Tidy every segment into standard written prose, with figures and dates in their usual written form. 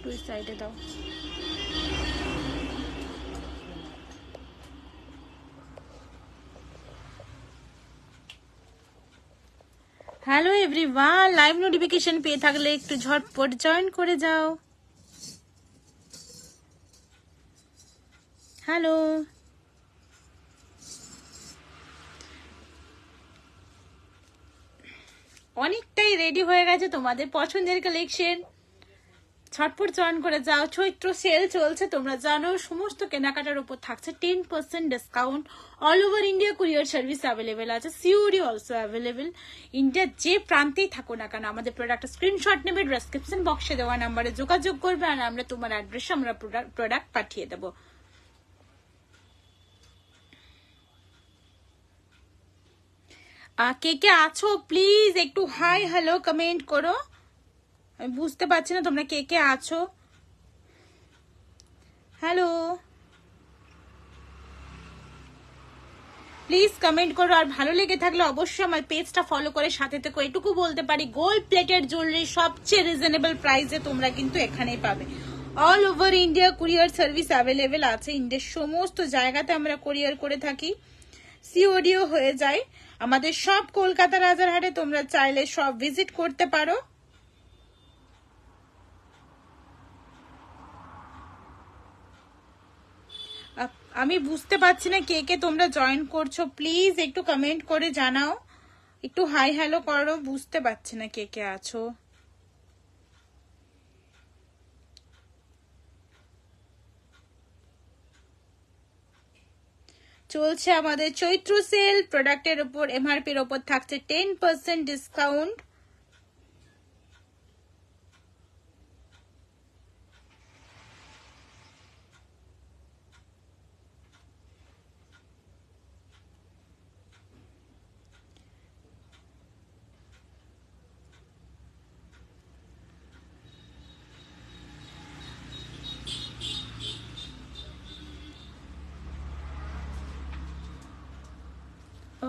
একটু এই সাইডে দাও। হ্যালো এভরিওয়ান, লাইভ নোটিফিকেশন পেয়ে থাকলে একটু ঝটপট জয়েন করে যাও। হ্যালো, অনেকটাই রেডি হয়ে গেছে তোমাদের পছন্দের কালেকশন, ঝটপট জয়েন করে যাও। চৈত্র সেল চলছে, তোমরা জানো সমস্ত কেনাকাটার উপর থাকছে 10% discount. All over India courier service available আছে, সিওডি অলসো অ্যাভেলেবেল। ইন্ডিয়ার যে প্রান্তেই থাকো না কেন আমাদের প্রোডাক্টের স্ক্রিনশট নেবে, ডেসক্রিপশন বক্সে দেওয়া নাম্বারে যোগাযোগ করবে, আর আমরা তোমার অ্যাড্রেসে আমরা প্রোডাক্ট পাঠিয়ে দেবো। কে কে আছো প্লিজ একটু হাই হ্যালো কমেন্ট করো, আমি বুঝতে পারছি না তোমরা কে কে আছো। হ্যালো, প্লিজ কমেন্ট করো, আর ভালো লেগে থাকলে অবশ্যই আমার পেজটা ফলো করে সাথে থেকো। এটুকু বলতে পারি, গোল্ড প্লেটেড জুয়েলারি সবচেয়ে রিজনেবল প্রাইসে তোমরা কিন্তু এখানেই পাবে। All over India courier service available আছে, ইন্ডিয়ার সমস্ত জায়গাতে আমরা কুরিয়ার করে থাকি, সিওডিও হয়ে যায়। আমাদের সব কলকাতা রাজারহাটে তোমরা চাইলে সব ভিজিট করতে পারো। আমি বুঝতে পারছি না কে কে তোমরা জয়েন করছো, প্লিজ একটু কমেন্ট করে জানাও, একটু হাই হ্যালো করো, বুঝতে পারছি না কে কে আছো। চলছে আমাদের চৈত্র সেল, প্রোডাক্টের উপর এমআরপির উপর থাকছে 10% ডিসকাউন্ট।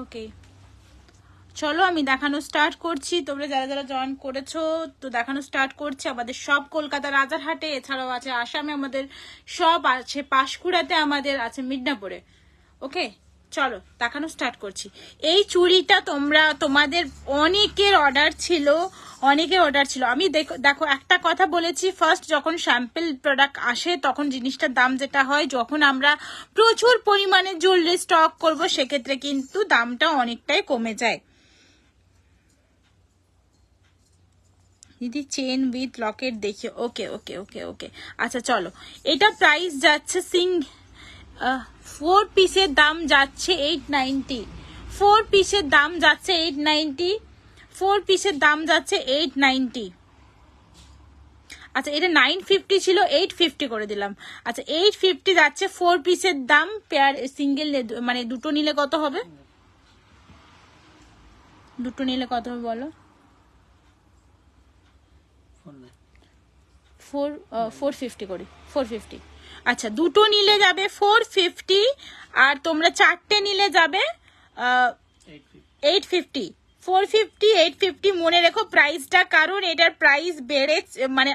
ওকে, চলো আমি দেখানো স্টার্ট করছি। তোমরা যারা যারা জয়েন করেছো তো দেখানো স্টার্ট করছি। আমাদের সব কলকাতা রাজারহাটে, এছাড়াও আছে আসামে, আমাদের সব আছে পাঁশকুড়াতে, আমাদের আছে মিদনাপুরে। ওকে, চলো দেখানো স্টার্ট করছি। এই চুড়িটা তোমাদের অনেকের অর্ডার ছিল, আমি দেখো একটা কথা বলেছি, ফার্স্ট যখন স্যাম্পল প্রোডাক্ট আসে তখন জিনিসটার দাম যেটা হয়, যখন আমরা প্রচুর পরিমাণে জুয়েলারি স্টক করব সেক্ষেত্রে কিন্তু দামটা অনেকটাই কমে যায়। দিদি চেন উইথ লকেট দেখি, ওকে ওকে ওকে ওকে, আচ্ছা চলো। এটা প্রাইস যাচ্ছে 4 পিসের দাম যাচ্ছে 890, 4 পিসের দাম যাচ্ছে 890, 4 পিসের দাম যাচ্ছে 890। আচ্ছা, এটা 950 ছিল, 850 করে দিলাম। আচ্ছা 850 যাচ্ছে 4 পিসের দাম। পেয়ার সিঙ্গেল মানে দুটো নিলে কত হবে? দুটো নিলে কত হবে বলো? 450 করি, 450। আচ্ছা, দুটো নিলে যাবে 450, আর তোমরা চারটে নিলে যাবে 850। 450 850 মনে রেখো প্রাইসটা, কারণ এটার প্রাইস বেড়েছে, মানে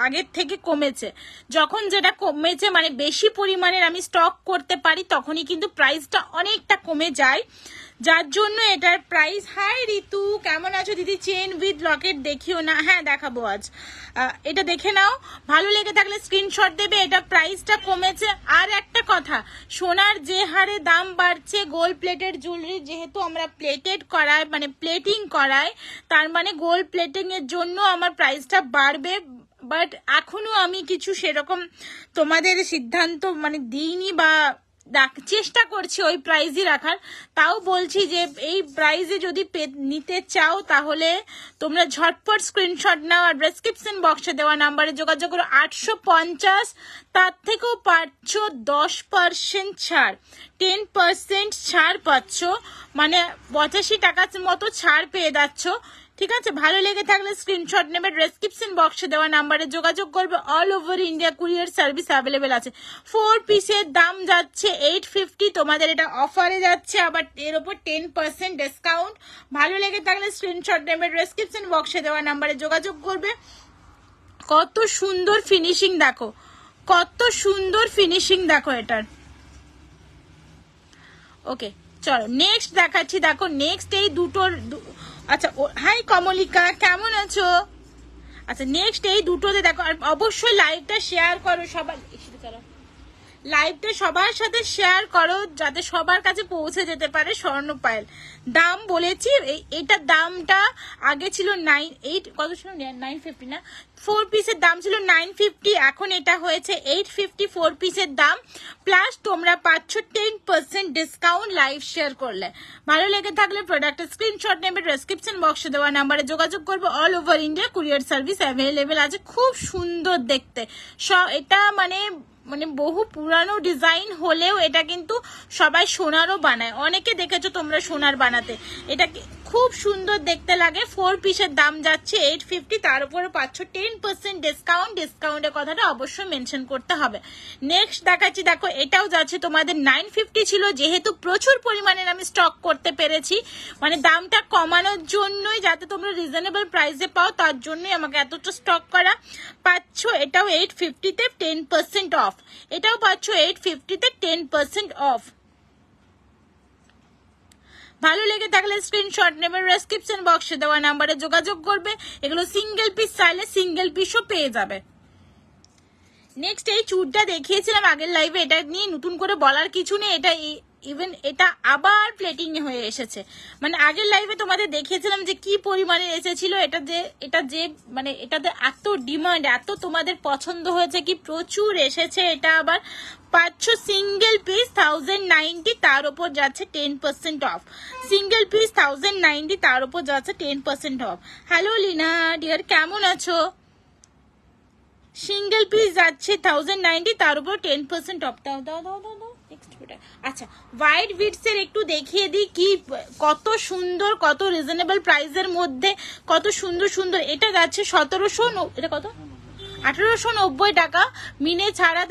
আগের থেকে কমেছে। যখন যেটা কমেছে মানে বেশি পরিমাণের আমি স্টক করতে পারি তখনই কিন্তু প্রাইসটা অনেকটা কমে যায়, যার জন্য এটার প্রাইস। হাই ঋতু, কেমন আছো দিদি? চেন উইথ লকেট দেখিও না? হ্যাঁ দেখাবো আজ, এটা দেখে নাও, ভালো লেগে থাকলে স্ক্রিনশট দেবে। এটা প্রাইসটা কমেছে। আর একটা কথা, সোনার যে হারে দাম বাড়ছে, গোল্ড প্লেটেড জুয়েলারি যেহেতু আমরা প্লেটেড করাই, মানে প্লেটিং করাই, তার মানে গোল্ড প্লেটিং এর জন্য আমার প্রাইসটা বাড়বে। বাট এখনো আমি কিছু সেরকম তোমাদের সিদ্ধান্ত মানে দিইনি, বা চেষ্টা করছি ওই প্রাইজই রাখার। তাও বলছি যে এই প্রাইজে যদি নিতে চাও তাহলে তোমরা ঝটপট স্ক্রিনশট নাও, আর ডেসক্রিপশন বক্সে দেওয়া নাম্বারে যোগাযোগ করো। 850, তার থেকেও পাচ্ছ 10% ছাড়, 10% ছাড় পাচ্ছ, মানে 85 টাকার মতো ছাড় পেয়ে যাচ্ছ। ঠিক আছে, ভালো লেগে থাকলে স্ক্রিনশট নেবে, ডেসক্রিপশন বক্সে দেওয়া নাম্বারে যোগাযোগ করবে। All over India courier service available আছে। 4 পিসের দাম যাচ্ছে 850, তোমাদের এটা অফারে যাচ্ছে, আবার এর উপর 10% ডিসকাউন্ট। ভালো লেগে থাকলে স্ক্রিনশট নেবে, ডেসক্রিপশন বক্সে দেওয়া নাম্বারে যোগাযোগ করবে। কত সুন্দর ফিনিশিং দেখো, কত সুন্দর ফিনিশিং দেখো এটার। ওকে চলো নেক্সট দেখাচ্ছি। দেখো নেক্সট এই দুটোর আচ্ছা হাই কমলিকা, কেমন আছো? আচ্ছা নেক্সট এই দুটোতে দেখো, আর অবশ্যই লাইভটা শেয়ার করো সবাই, লাইভটা সবার সাথে শেয়ার করো যাতে সবার কাছে পৌঁছে যেতে পারে স্বর্ণপায়েল। দাম বলেছি, এইটার দামটা আগে ছিল 8 কত ছিল 950 না, 4 পিসের দাম ছিল 950, এখন এটা হয়েছে 850 4 পিসের দাম, প্লাস তোমরা পাচ্ছ 10% ডিসকাউন্ট লাইভ শেয়ার করলে। ভালো লেগে থাকলে প্রোডাক্টের স্ক্রিনশট নেবে, ডেসক্রিপশন বক্সে দেওয়া নাম্বারে যোগাযোগ করবে। All over India courier service available আছে। খুব সুন্দর দেখতে, এটা মানে বহু পুরানো ডিজাইন হলেও এটা কিন্তু সবাই সোনারও বানায়, অনেকে দেখেছো তোমরা সোনার বানাতে, এটা খুব সুন্দর দেখতে লাগে। 4 পিসের দাম যাচ্ছে 850, তার উপরে পাচ্ছ 10% ডিসকাউন্ট। ডিসকাউন্টের কথাটা অবশ্যই মেনশন করতে হবে। নেক্সট দেখাচ্ছি, দেখো এটাও যাচ্ছে তোমাদের 950 ছিল, যেহেতু প্রচুর পরিমাণের আমি স্টক করতে পেরেছি, মানে দামটা কমানোর জন্যই, যাতে তোমরা রিজনেবল প্রাইসে পাও, তার জন্যই আমাকে এতটা স্টক করা। পাচ্ছ এটাও 850-তে 10% অফ, এটাও পাচ্ছ 850-তে 10% অফ। ভালো লেগে থাকলে স্ক্রিনশট নেবে, ডেসক্রিপশন বক্সে দেওয়া নাম্বারে যোগাযোগ করবে। এগুলো সিঙ্গেল পিস চাইলে সিঙ্গেল পিসও পেয়ে যাবে। নেক্সট এই চুড়টা দেখিয়েছিলাম আগের লাইভে, এটা নিয়ে নতুন করে বলার কিছু নেই, এটা ইভেন এটা আবার প্লেটিং হয়ে এসেছে। মানে আগের লাইভে তোমাদের দেখিয়েছিলাম যে কি পরিমাণে এসেছিল, এটা যে মানে এটাতে এত ডিমান্ড, এত তোমাদের পছন্দ হয়েছে কি প্রচুর এসেছে। এটা আবার পাচ্ছ সিঙ্গেল পিস 1090, তার উপর যাচ্ছে 10% অফ। সিঙ্গেল পিস 1090, তার উপর যাচ্ছে 10% অফ। হ্যালো লিনা ডিয়ার, কেমন আছো? সিঙ্গেল পিস যাচ্ছে 1090, তার উপর 10% অফ। দাও দাও দাও দাও দাও। আচ্ছা হোয়াইট বিটস এর একটু দেখিয়ে দিই, কি কত সুন্দর, কত রিজনেবল প্রাইসের মধ্যে কত সুন্দর সুন্দর। এটা যাচ্ছে 1700, এটা কত 1890 টাকা, মিনে ছাড়া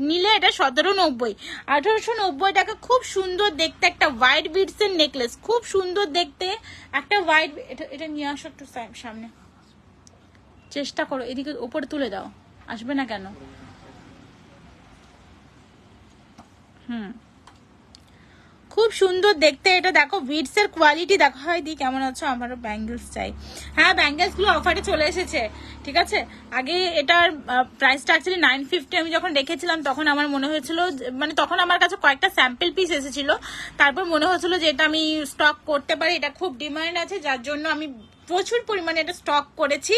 নিলে এটা 1790, 1890 টাকা। খুব সুন্দর দেখতে একটা হোয়াইট বিটস এর নেকলেস, খুব সুন্দর দেখতে একটা হোয়াইট। এটা নিয়ে আসো একটু সামনে, চেষ্টা করো, এদিকে উপরে তুলে দাও, আসবে না কেন? খুব সুন্দর দেখতে এটা। দেখো বিটস এর কোয়ালিটি দেখো। হয় দি কেমন আছো? আমারও ব্যাঙ্গেলস চাই। হ্যাঁ ব্যাঙ্গেলস গুলো অফারে চলে এসেছে, ঠিক আছে। আগে এটার প্রাইসটা অ্যাকচুয়ালি 950, আমি যখন রেখেছিলাম তখন আমার মনে হয়েছিল, মানে তখন আমার কাছে কয়েকটা স্যাম্পল পিস এসেছিল, তারপর মনে হয়েছিল যে এটা আমি স্টক করতে পারি, এটা খুব ডিমান্ড আছে, যার জন্য আমি প্রচুর পরিমাণে এটা স্টক করেছি।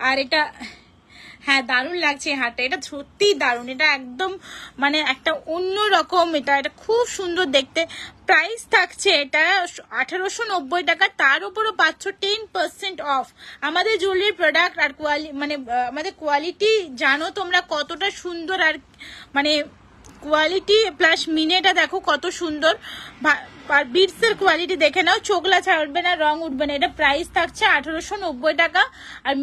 আর এটা হ্যাঁ দারুণ লাগছে হারটা, এটা সত্যি দারুণ, এটা একদম মানে একটা অন্যরকম, এটা খুব সুন্দর দেখতে। প্রাইস থাকছে এটা 1890 টাকা, তার উপরও পাচ্ছ 10% অফ। আমাদের জুয়েলারি প্রোডাক্ট আর মানে আমাদের কোয়ালিটি জানো তোমরা কতটা সুন্দর, আর মানে কোয়ালিটি প্লাস মিনেটা দেখো কত সুন্দর, আর বিটস এর কোয়ালিটি দেখে নাও, চোখলা ছাড়বে না, রং উঠবে না। এটা প্রাইস থাকছে 1890 টাকা, আর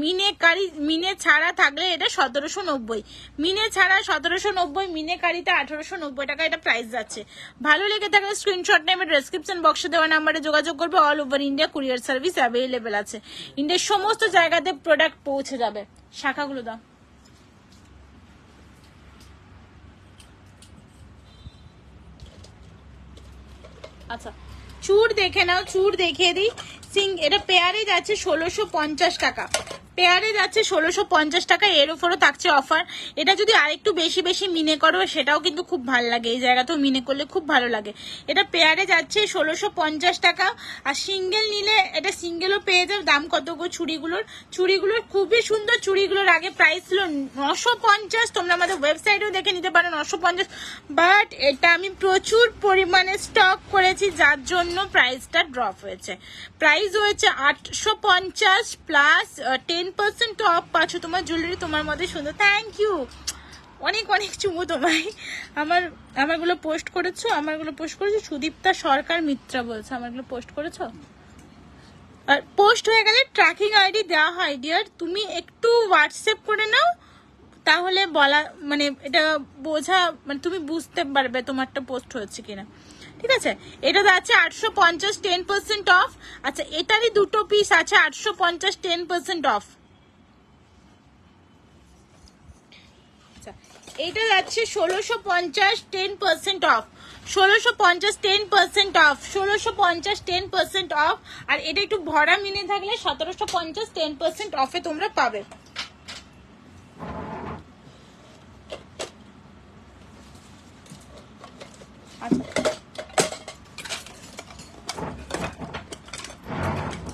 মিনে ছাড়া থাকলে এটা 1790, মিনে ছাড়া 1790, মিনে কারিতে 1890 টাকা এটা প্রাইস যাচ্ছে। ভালো লেগে থাকলে স্ক্রিনশট নেবে, ডেসক্রিপশন বক্সে দেওয়া নাম্বারে যোগাযোগ করবে। All over India courier service available আছে, ইন্ডিয়ার সমস্ত জায়গাতে প্রোডাক্ট পৌঁছে যাবে। শাখাগুলো দাও। আচ্ছা চুড় দেখে নাও, চুড় দেখিয়ে দিই। এটা পেয়ারে যাচ্ছে 1650 টাকা, পেয়ারে যাচ্ছে 1650 টাকা, এর উপরও থাকছে অফার। এটা যদি আরেকটু বেশি বেশি মিনে করো সেটাও কিন্তু খুব ভালো লাগে, এই জায়গাতেও মিনে করলে খুব ভালো লাগে। এটা পেয়ারে যাচ্ছে 1650 টাকা, আর সিঙ্গেল নিলে এটা সিঙ্গেলও পেয়ে যাবে। দাম কত গো চুড়িগুলোর খুবই সুন্দর। চুড়িগুলোর আগে প্রাইস ছিল 950, তোমরা আমাদের ওয়েবসাইটেও দেখে নিতে পারো 950, বাট এটা আমি প্রচুর পরিমাণে স্টক করেছি, যার জন্য প্রাইসটা ড্রপ হয়েছে। প্রাইস হয়েছে 850 প্লাস 10% অফ পাচ্ছ। তোমার জুয়েলারি তোমার মধ্যে সুন্দর, থ্যাংক ইউ, অনেক অনেক চুমু তোমায়। আমারগুলো পোস্ট করেছো, সুদীপ্তা সরকার মিত্রা বলছে আমারগুলো পোস্ট করেছো। আর পোস্ট হয়ে গেলে ট্র্যাকিং আইডি দেওয়া হয় ডিয়ার, তুমি একটু হোয়াটসঅ্যাপ করে নাও, তাহলে বলা মানে এটা বোঝা, মানে তুমি বুঝতে পারবে তোমারটা পোস্ট হয়েছে কিনা, ঠিক আছে। এটা আছে 850 10% অফ। আচ্ছা এটারই দুটো পিস আছে 850 10% অফ। এটা যাচ্ছে 1650 10% অফ, 1650 10% অফ, 1650 10% অফ। আর এটা একটু ভরা মিনে থাকলে 1750 10% অফে তোমরা পাবে। আচ্ছা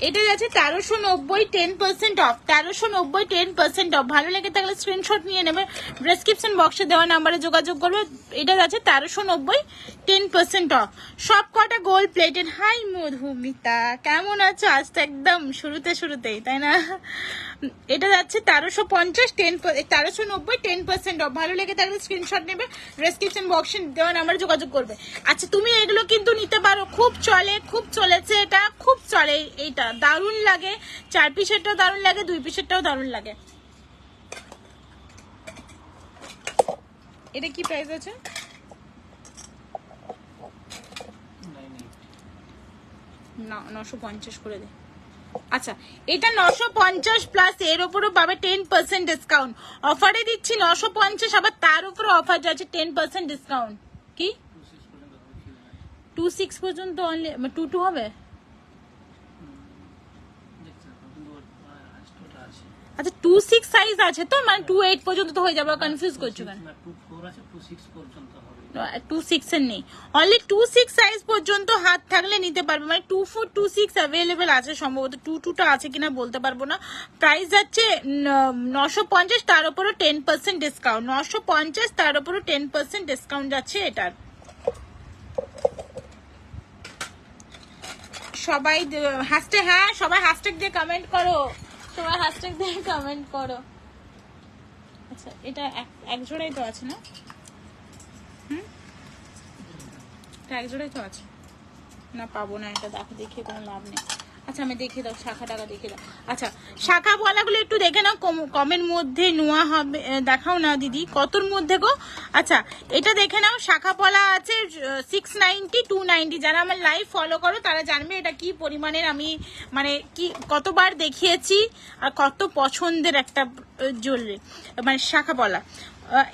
এটা যাচ্ছে 1390 10% অফ, 1390 10% অফ। ভালো লেগে থাকলে স্ক্রিনশট নিয়ে নেবে, ডেসক্রিপশন বক্সে দেওয়া নাম্বারে যোগাযোগ করবে। এটা যাচ্ছে 1390 10% অফ। সব কটা গোল্ড প্লেটেড। হাই মধুমিতা, কেমন আছো? আজ তো একদম শুরুতেই তাই না? এটা যাচ্ছে 1350 1390 10% অফ। ভালো লেগে থাকলে স্ক্রিনশট নেবে, ডেসক্রিপশন বক্সে দেওয়া নাম্বারে যোগাযোগ করবে। আচ্ছা তুমি এগুলো কিন্তু নিতে পারো, খুব চলে, খুব চলেছে, এটা খুব চলে, এইটা দারুণ লাগে। 4 পিসেরটাও দারুণ লাগে, 2 পিসেরটাও দারুণ লাগে। এটা কি প্রাইস আছে? না 950 করে দে। আচ্ছা এটা 950 প্লাস এর উপরও পাবে 10% ডিসকাউন্ট। অফারে দিচ্ছি 950, আবার তার উপরে অফার যাচ্ছে 10% ডিসকাউন্ট। কি 26 পর্যন্ত অনলি, 22 হবে? আচ্ছা 26 সাইজ আছে তো, মানে 28 পর্যন্ত তো হয়ে যাবে, কনফিউজ করছো কেন? 26 এর নেই, অনলি 26 সাইজ পর্যন্ত হাত থাকলে নিতে পারবে, মানে 24 26 অ্যাভেলেবেল আছে, সম্ভবত 22টা আছে কিনা বলতে পারবো না। প্রাইস যাচ্ছে 950, তার উপরও 10% ডিসকাউন্ট, 950 তার উপরও 10% ডিসকাউন্ট যাচ্ছে এটার। সবাই হ্যাশট্যাগ, হ্যাঁ সবাই হ্যাশট্যাগ দিয়ে কমেন্ট করো, সবাই হ্যাশট্যাগ দিয়ে কমেন্ট করো। আচ্ছা এটা এক জোড়াই তো আছে না? এটা এক জোড়াই তো আছে না, পাবো না এটা, দেখো দেখিয়ে কোনো লাভ নেই। আচ্ছা আমি দেখিয়ে দাও, শাখা টাকা দেখিয়ে দাও। আচ্ছা শাখা বলাগুলো একটু দেখে নাও, কমের মধ্যে নোয়া হবে, দেখাও না দিদি কতর মধ্যে গো। আচ্ছা এটা দেখে নাও, শাখা পলা আছে 690 290। যারা আমার লাইভ ফলো করো তারা জানবে এটা কি পরিমাণের, আমি মানে কি কতবার দেখিয়েছি আর কত পছন্দের একটা জুয়েলারি, মানে শাখা পলা।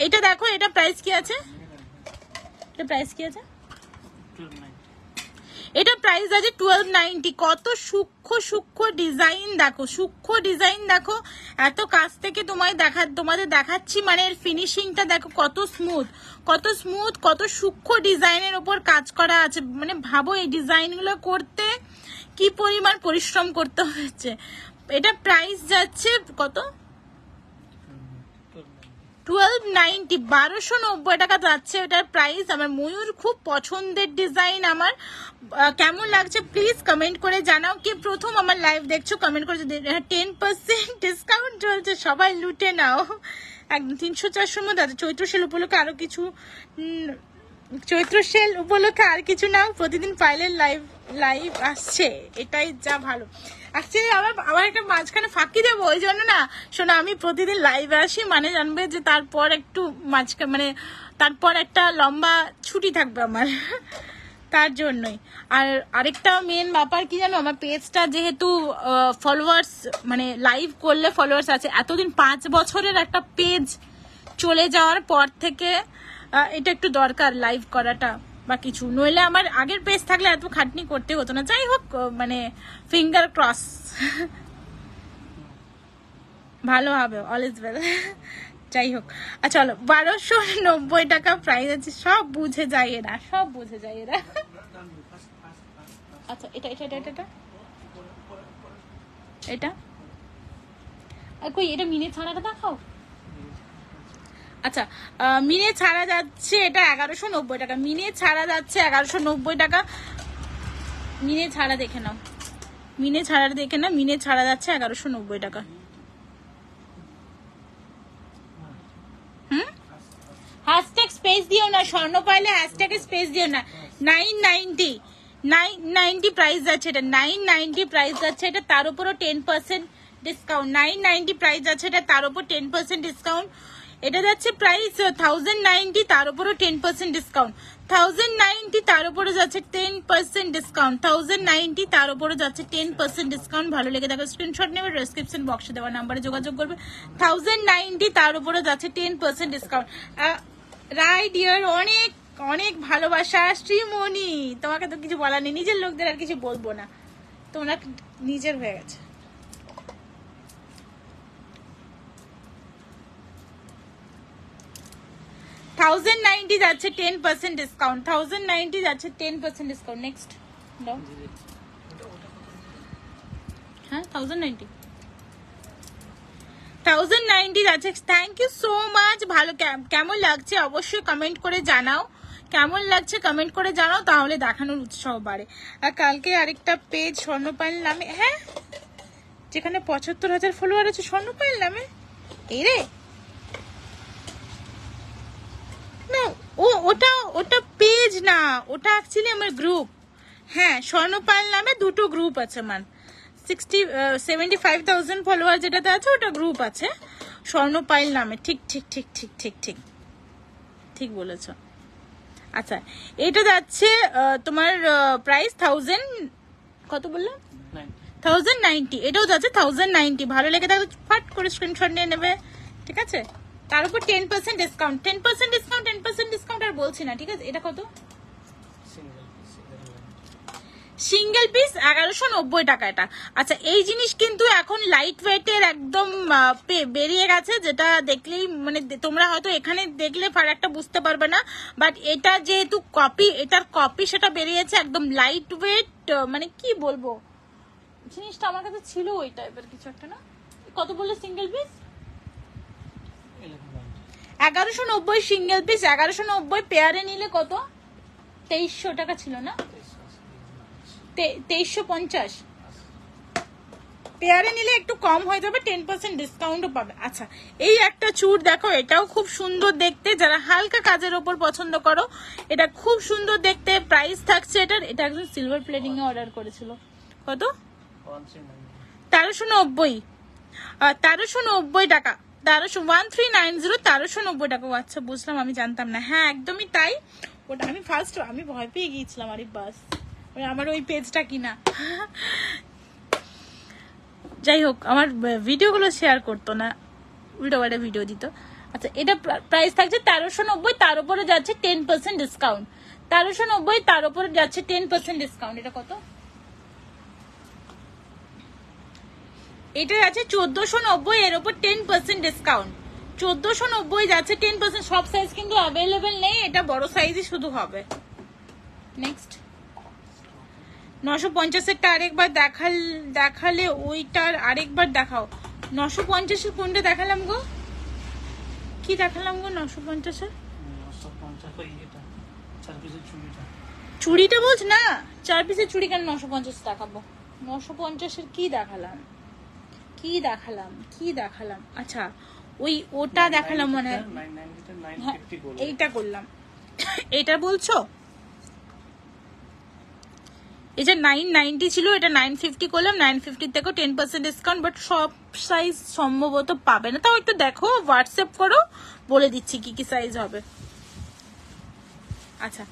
এটা দেখো, এটা প্রাইস কি আছে? এটা প্রাইস কি আছে? এটা প্রাইস আছে 1290। কত সূক্ষ্ম ডিজাইন দেখো, সূক্ষ্ম ডিজাইন দেখো, এত কাছ থেকে তোমাদের দেখাচ্ছি, মানে এর ফিনিশিংটা দেখো কত স্মুথ, কত সূক্ষ্ম ডিজাইনের উপর কাজ করা আছে। মানে ভাবো এই ডিজাইনগুলো করতে কি পরিমাণ পরিশ্রম করতে হয়েছে। এটা প্রাইস যাচ্ছে কত? 1290, 1290 টাকা যাচ্ছে এটার প্রাইস। আমার ময়ূর খুব পছন্দের ডিজাইন আমার, কেমন লাগছে প্লিজ কমেন্ট করে জানাও। কি প্রথম আমার লাইভ দেখছো কমেন্ট করে, 10% ডিসকাউন্ট চলছে, সবাই লুটে নাও একদম। 300-400 মধ্যে আছে। চৈত্র সেল উপলক্ষে আর কিছু নাও। প্রতিদিন পাইলের লাইভ আসছে, এটাই যা ভালো। অ্যাকচুয়ালি আবার একটা মাঝখানে ফাঁকি দেবো, ওই জন্য না শোনো, আমি প্রতিদিন লাইভে আসি, মানে জানবে যে তারপর একটু মানে তারপর একটা লম্বা ছুটি থাকবে আমার, তার জন্যই। আর আরেকটা মেন ব্যাপার কি জানো, আমার পেজটা যেহেতু ফলোয়ার্স, মানে লাইভ করলে ফলোয়ার্স আছে, এতদিন 5 বছরের একটা পেজ চলে যাওয়ার পর থেকে এটা একটু দরকার লাইভ করাটা বা কিছু, নইলে আমার আগের পেজ থাকলে এত খাটনি করতে হতো না। যাই হোক, মানে ফিঙ্গার ক্রস, ভালো হবে, অল ইজ ওয়েল। যাই হোক, আচ্ছা চলো, 1290 টাকা প্রাইস আছে। সব বুঝে যায় এরা, সব বুঝে যায় এরা। আচ্ছা এটা এটা এটা এটা এটা কই, এটা মিনে ছাড়াটা দেখাও। আচ্ছা মিনে ছাড়া যাচ্ছে এটা 1190 টাকা, মিনে ছাড়া যাচ্ছে 1190 টাকা। মিনে ছাড়া দেখে নাও, মিনে ছাড়া যাচ্ছে 1190 টাকা। হ্যাশট্যাগ স্পেস দিও না, স্বর্ণ পাইলে হ্যাশট্যাগে স্পেস দিও না। 990 প্রাইস যাচ্ছে এটা, 990 প্রাইস যাচ্ছে এটা, তার উপরও 10% ডিসকাউন্ট। 990 প্রাইস আছে এটা, তার উপর 10% ডিসকাউন্ট। এটা যাচ্ছে প্রাইস 1090, তার উপরও 10% ডিসকাউন্ট। 1090 তার উপরে যাচ্ছে 10% ডিসকাউন্ট। 1090 তার উপরে যাচ্ছে 10% ডিসকাউন্ট। ভালো লেগে থাকলে স্ক্রিনশট নেবে, ডেসক্রিপশন বক্সে দেওয়া নাম্বারে যোগাযোগ করবে। 1090 তার উপরে যাচ্ছে 10% ডিসকাউন্ট। রাইট ইয়ার, অনেক অনেক ভালোবাসা শ্রীমণি। তোমাকে তো কিছু বলার নেই, নিজের লোকদের আর কিছু বলবো না, তোমরা নিজের হয়ে গেছে। $1090 যাচ্ছে 10% ডিসকাউন্ট। 1090 যাচ্ছে 10% ডিসকাউন্ট। নেক্সট দাও। হ্যাঁ 1090 যাচ্ছে। Thank you so much. ভালো, কেমন লাগছে অবশ্যই কমেন্ট করে জানাও, কেমন লাগছে কমেন্ট করে জানাও, তাহলে দেখানোর উৎসাহ বাড়ে। আর কালকে আরেকটা পেজ স্বর্ণপাল নামে, হ্যাঁ যেখানে ৭৫,০০০ ফলোয়ার আছে স্বর্ণপাল নামে, এই রে না, ওটা পেজ না, ওটা অ্যাকচুয়ালি আমার গ্রুপ। হ্যাঁ স্বর্ণপাল নামে দুটো গ্রুপ আছে আমার। 75,000 ফলোয়ার যেটাতে আছে ওটা গ্রুপ আছে স্বর্ণপাল নামে। ঠিক ঠিক ঠিক ঠিক ঠিক ঠিক ঠিক বলেছ। আচ্ছা এটা যাচ্ছে তোমার প্রাইস 1000, কত বললাম 1090। এটাও যাচ্ছে 1090। ভালো লেগে থাকলে ফাট করে স্ক্রিনশট নিয়ে নেবে, ঠিক আছে। তার উপর 10% ডিসকাউন্ট। 10% ডিসকাউন্ট, 10% ডিসকাউন্ট আর বলছি না, ঠিক আছে। এটা কত? সিঙ্গেল পিস 1190 টাকা এটা। আচ্ছা এই জিনিস কিন্তু এখন লাইট ওয়েটের একদম বেরিয়ে গেছে, যেটা দেখলেই মানে তোমরা হয়তো এখানে দেখলে ফারাকটা বুঝতে পারবে না, বাট এটা যেহেতু কপি, এটার কপি সেটা বেরিয়েছে একদম লাইট ওয়েট। মানে কি বলবো, জিনিসটা আমার কাছে ছিল ওই টাইপের কিছু একটা। না কত বললে সিঙ্গেল পিস? 1190 single piece, 1190। পেয়ারে নিলে কত? 2300 টাকা ছিল না, 2350। পেয়ারে নিলে একটু কম হয়ে যাবে, 10% ডিসকাউন্টও পাবে। আচ্ছা এই একটা চুড় দেখো, এটাও খুব সুন্দর দেখতে, যারা হালকা কাজের ওপর পছন্দ করো এটা খুব সুন্দর দেখতে। প্রাইস থাকছে এটার, এটা একজন সিলভার প্লেটিং এ অর্ডার করেছিল, কত? 1390। 1390 টাকা, 1390, 1390 টাকা। আচ্ছা বুঝলাম, আমি জানতাম না। হ্যাঁ একদমই তাই, ওটা আমি ফার্স্ট আমি ভয় পেয়ে গিয়েছিলাম। আরে বাস, আমার ওই পেজটা কিনা। যাই হোক, আমার ভিডিওগুলো শেয়ার করতো না, উল্টো পাল্টা ভিডিও দিত। আচ্ছা এটা প্রাইস থাকছে 1390, তার উপরে যাচ্ছে 10% ডিসকাউন্ট। 1390 তার উপরে যাচ্ছে 10% ডিসকাউন্ট। এটা কত? এটা যাচ্ছে 1490, এর উপর 10% ডিসকাউন্ট। 1490 যাচ্ছে 10%। সব সাইজ কিন্তু অ্যাভেলেবেল নেই, এটা বড় সাইজই শুধু হবে। নেক্সট 950-এরটা আরেকবার দেখালে ওইটার আরেকবার দেখাও। 950-এর কোনটা দেখালাম গো? কি দেখালাম গো 950-এর? চুড়িটা বলছ না, 4 পিসের চুড়ি কেন 950 দেখাবো? 950-এর কি দেখালাম, কি দেখালাম, কি দেখালাম? আচ্ছা ওটা দেখালাম মনে হয়, এইটা করলাম। এটা বলছো? এই যে 990 ছিল, এটা 950 করলাম। 950 থেকেও 10% ডিসকাউন্ট, বাট সব সাইজ সম্ভবত পাবে না। তাও একটু দেখো, হোয়াটসঅ্যাপ করো, বলে দিচ্ছি কি কি সাইজ হবে। আচ্ছা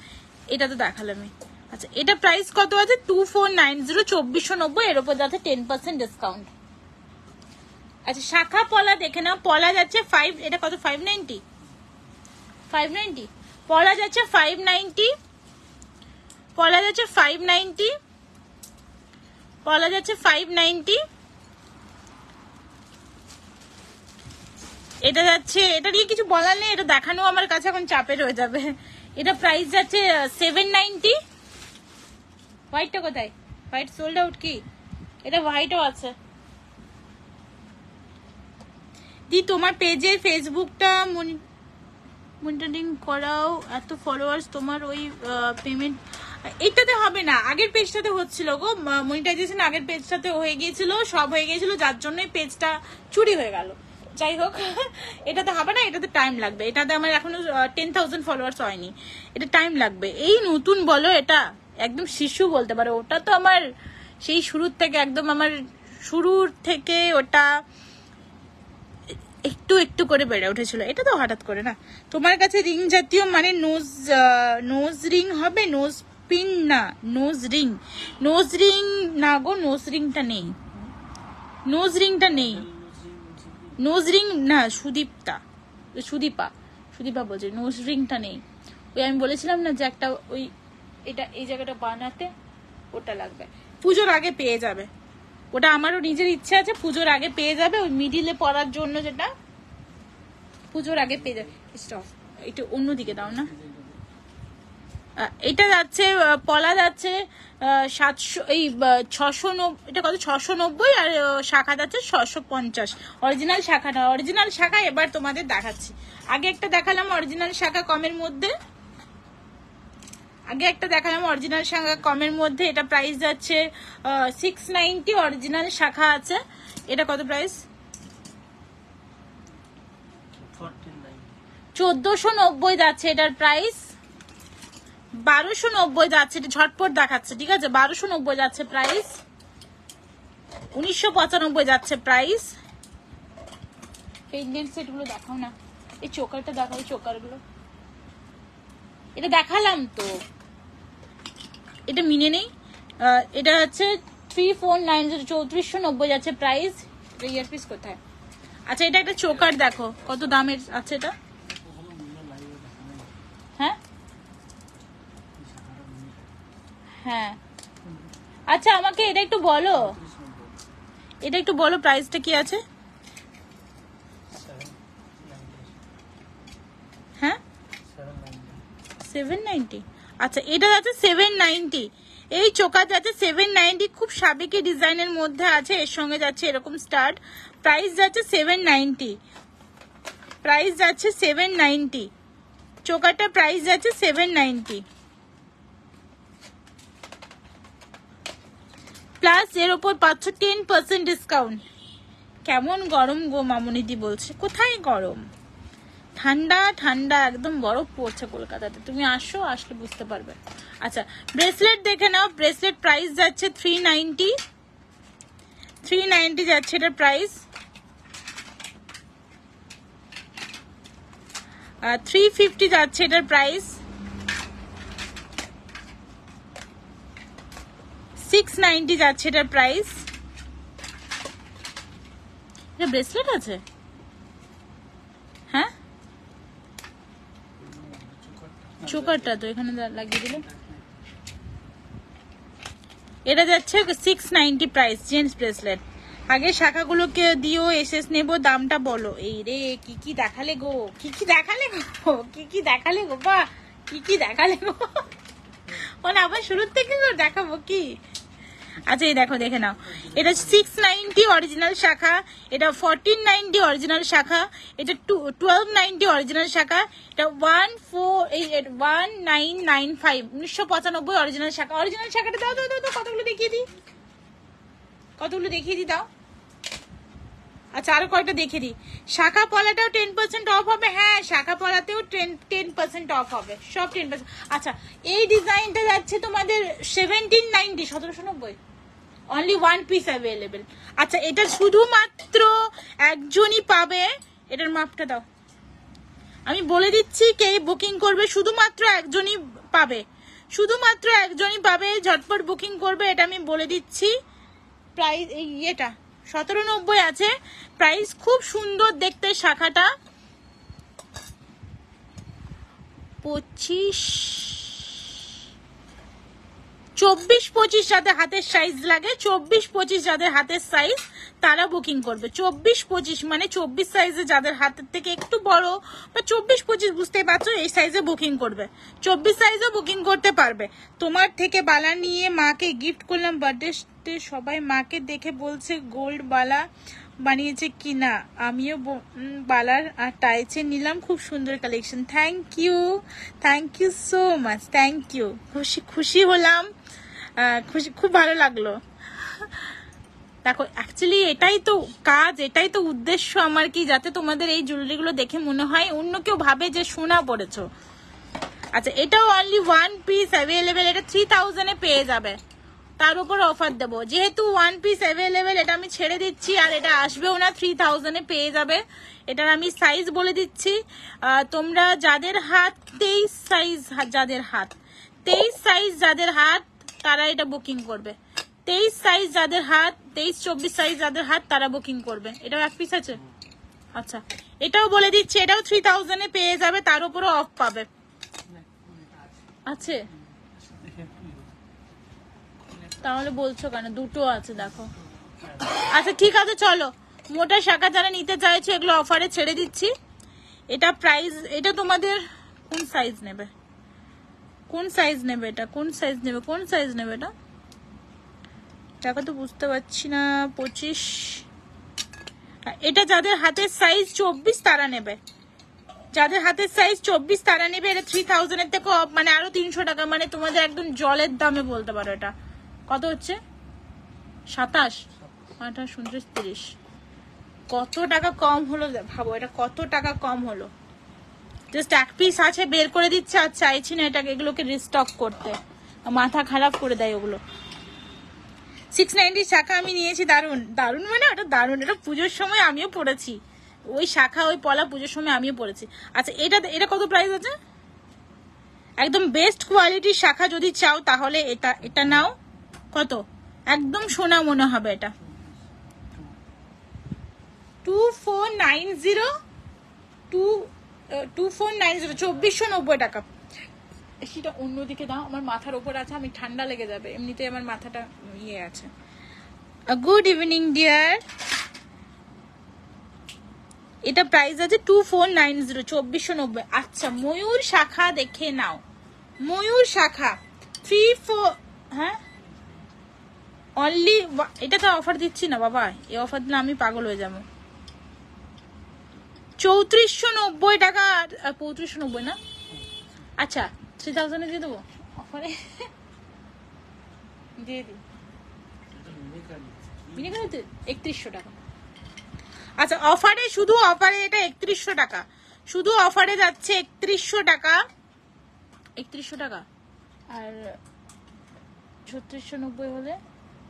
এটা তো দেখালামই। আচ্ছা এটা প্রাইস কত আছে? 2490, 2490, এর উপর যাচ্ছে 10% ডিসকাউন্ট। আচ্ছা শাখা পলা দেখে নাও, পলা যাচ্ছে 5, এটা কত? 590, 590 পলা যাচ্ছে 590, পলা যাচ্ছে 590, পলা যাচ্ছে 590। এটা যাচ্ছে, এটা নিয়ে কিছু বলার নেই, এটা দেখানো আমার কাছে এখন চাপের হয়ে যাবে। এটা প্রাইস যাচ্ছে 790। হোয়াইটটা কোথায়? হোয়াইট সোল্ড আউট কি? এটা হোয়াইটও আছে। দি তোমার পেজে ফেসবুকটা মনিটরিং করাও, এত ফলোয়ার্স তোমার, ওই পেমেন্ট এইটাতে হবে না, আগের পেজটাতে হচ্ছিল গো মনিটাইজেশন, আগের পেজটাতে হয়ে গিয়েছিল, সব হয়ে গিয়েছিল, যার জন্য পেজটা চুরি হয়ে গেল। যাই হোক এটাতে হবে না, এটাতে টাইম লাগবে। এটাতে আমার এখনো 10,000 ফলোয়ার্স হয়নি, এটা টাইম লাগবে। এই নতুন বলো, এটা একদম শিশু বলতে পারো। ওটা তো আমার সেই শুরুর থেকে, একদম আমার শুরুর থেকে ওটা একটু একটু করে বেড়ে উঠেছিল, এটা তো হঠাৎ করে না। তোমার কাছে রিং জাতীয় মানে নোজ রিং হবে, নোজ পিন না, নোজ রিং না গো, নোজ রিংটা নেই, নোজ রিং না, সুদীপা বলছে নোজ রিংটা নেই। ওই আমি বলেছিলাম না যে একটা ওই এটা এই জায়গাটা বানাতে, ওটা লাগবে, পুজোর আগে পেয়ে যাবে। ওটা আমারও নিজের ইচ্ছে আছে, পুজোর আগে পেয়ে যাবে, ওই মিডিলে পরার জন্য, যেটা পুজোর আগে পেয়ে যাবে। স্টপ, এটা অন্যদিকে দাও না। এটা যাচ্ছে পলা যাচ্ছে 700, এই 690, এটা কত 690, আর শাখা যাচ্ছে 650। অরিজিনাল শাখা না, অরিজিনাল শাখা এবার তোমাদের দেখাচ্ছি। আগে একটা দেখালাম অরিজিনাল শাখা কমের মধ্যে, এটা প্রাইস যাচ্ছে 690, অরিজিনাল শাখা আছে। এটা কত প্রাইস? 1490 যাচ্ছে এটার প্রাইস, 1290 যাচ্ছে, এটা ঝটপট দেখাচ্ছে, ঠিক আছে? 1290 যাচ্ছে প্রাইস, 1995 যাচ্ছে প্রাইস। পেন্ডেন্ট সেট গুলো দেখাও না, এই চোকারটা দেখাও, চোকার গুলো এটা দেখালাম তো, এটা মিনে নেই। এটা হচ্ছে 3490, 3490 যাচ্ছে প্রাইস। ইয়ারপিস কোথায়? আচ্ছা, এটা একটা চোকার দেখো কত দামের আছে এটা। হ্যাঁ হ্যাঁ, আচ্ছা আমাকে এটা একটু বলো প্রাইসটা কি আছে। হ্যাঁ 790, আচ্ছা এটা যাচ্ছে 790, এই চোকার যাচ্ছে 790, খুব সাবেকি ডিজাইনের মধ্যে আছে, এর সঙ্গে যাচ্ছে এরকম স্টার্ট। প্রাইস যাচ্ছে 790, চোকারটা প্রাইস যাচ্ছে 790 প্লাস এর উপর পাচ্ছ 10% ডিসকাউন্ট। কেমন গরম গো, মামুনিদি বলছে। কোথায় গরম, ঠান্ডা ঠান্ডা, একদম বরফ পড়ছে কলকাতাতে, তুমি আসলে বুঝতে পারবে। আচ্ছা ব্রেসলেট দেখে নাও, ব্রেসলেট প্রাইস যাচ্ছে 390 যাচ্ছে এটার প্রাইস। 350 যাচ্ছে এটার প্রাইস, 690 যাচ্ছে এটার প্রাইস। এটা ব্রেসলেট আছে, হ্যাঁ চোকারটা তো এখানে লাগিয়ে দিলে। এটা যাচ্ছে 690 প্রাইস, জেন্টস ব্রেসলেট। আগে শাখাগুলোকে দিও, এসএস নেবো, দামটা বলো। এই রে, কি দেখালে গো, কি দেখালে গো বা, কি দেখালে গো, মানে আবার শুরুর থেকে দেখাবো কি? আচ্ছা এই দেখো, দেখে নাও, এটা 690 অরিজিনাল শাখা, এটা 1490 অরিজিনাল শাখা, এটা 1290 অরিজিনাল শাখা, এটা 1995 1995 অরিজিনাল শাখা। অরিজিনাল শাখাটা দাও, কতগুলো দেখিয়ে দিই, দাও। আচ্ছা আরো কয়টা দেখে দিই। শাখা পলাটাও 10% অফ হবে, হ্যাঁ শাখা পলাতেও 10% অফ হবে, সব 10%। আচ্ছা এই ডিজাইনটা যাচ্ছে তোমাদের 1790, 1790, অনলি 1 পিস অ্যাভেলেবেল। আচ্ছা এটা শুধুমাত্র একজনই পাবে, এটার মাপটা দাও, আমি বলে দিচ্ছি কে বুকিং করবে, শুধুমাত্র একজনই পাবে, ঝটপট বুকিং করবে, এটা আমি বলে দিচ্ছি। প্রাইস এই এটা 1790 আছে প্রাইস, খুব সুন্দর দেখতে শাখাটা। 24-25 যাদের হাতের সাইজ লাগে, 24-25 যাদের হাতের সাইজ তারা বুকিং করবে। 24-25 মানে 24 সাইজে যাদের হাতের থেকে একটু বড় বা 24-25 বুঝতে পারছো, এই সাইজে বুকিং করবে। 24 সাইজে বুকিং করতে পারবে। তোমার থেকে বালা নিয়ে মাকে গিফট করলাম বার্থডে, সবাই মাকে দেখে বলছে গোল্ড বালা বানিয়েছে কিনা, আমিও বালার আর টাইচে নিলাম, খুব সুন্দর collection. Thank you so much, thank you, খুশি হলাম, খুব ভালো লাগলো। দেখো অ্যাকচুয়ালি এটাই তো কাজ, এটাই তো উদ্দেশ্য আমার, কি যাতে তোমাদের এই জুয়েলারিগুলো দেখে মনে হয় অন্য কেউ ভাবে যে সোনা পড়েছো। আচ্ছা এটাও অনলি 1 পিস অ্যাভেলেবেল, এটা 3000 এ পেয়ে যাবে, তার উপর অফার দেবো। যেহেতু ওয়ান পিস অ্যাভেলেবেল, এটা আমি ছেড়ে দিচ্ছি, আর এটা আসবেও না, 3000-এ পেয়ে যাবে। এটার আমি সাইজ বলে দিচ্ছি। তোমরা যাদের হাত 23 সাইজ, যাদের হাত 23 সাইজ যাদের হাত, তারা এটা বুকিং করবে। 23 সাইজ যাদের হাত, 23-24 সাইজ যাদের হাত, তারা বুকিং করবে। এটাও এক পিস আছে। আচ্ছা, এটাও বলে দিচ্ছি, এটাও 3000-এ পেয়ে যাবে, তার উপরও অফ পাবে। আছে তাহলে বলছো কেন? দুটো আছে দেখো। আচ্ছা ঠিক আছে, চলো মোটা শাখা যারা নিতে চাইছো এগুলো অফারে ছেড়ে দিচ্ছি। এটা প্রাইস, এটা তোমাদের কোন সাইজ নেবে, কোন সাইজ নেবে, এটা কোন সাইজ নেবে, কোন সাইজ নেবে? এটা টাকা তো বুঝতে পারছি না। 25, এটা যাদের হাতের সাইজ 24 তারা নেবে, যাদের হাতের সাইজ 24 তারা নেবে। এটা 3000-এর থেকে মানে আরো 300 টাকা, মানে তোমাদের একদম জলের দামে বলতে পারো। এটা কত হচ্ছে? 27, 28, 29, 30। কত টাকা কম হলো ভাবো, এটা কত টাকা কম হলো। জাস্ট এক পিস আছে, বের করে দিচ্ছে, আর চাইছি না এটাকে, এগুলোকে রিস্টক করতে, মাথা খারাপ করে দেয় ওগুলো। 690 শাখা আমি নিয়েছি, দারুন দারুন, মানে ওটা দারুন, এটা পুজোর সময় আমিও পড়েছি, ওই শাখা ওই পলা পুজোর সময় আমিও পড়েছি। আচ্ছা এটা, এটা কত প্রাইস আছে? একদম বেস্ট কোয়ালিটির শাখা যদি চাও তাহলে এটা, এটা নাও। কত? একদম সোনা মনে হবে এটা। 2490, 2490 টাকা। সেটা অন্যদিকে দাও, আমার মাথার উপর আছে, আমি ঠান্ডা লেগে যাবে, এমনিতে আমার মাথাটা ইয়ে আছে। Good evening deer. এটা প্রাইস আছে 2490, 2490। আচ্ছা ময়ূর শাখা দেখে নাও, ময়ূর শাখা 34। হ্যাঁ অনলি, এটা তো অফার দিচ্ছি না বাবা, এই অফার দিলে আমি পাগল হয়ে যাবো। 3490 টাকা, 3590 না? আচ্ছা 3000-এ দিয়ে দেবো অফারে, দিয়ে দিই। মিনিকার 3100 টাকা। আচ্ছা অফারে, শুধু অফারে এটা 3100 টাকা, শুধু অফারে যাচ্ছে 3100 টাকা, 3100 টাকা। আর 3690 হলে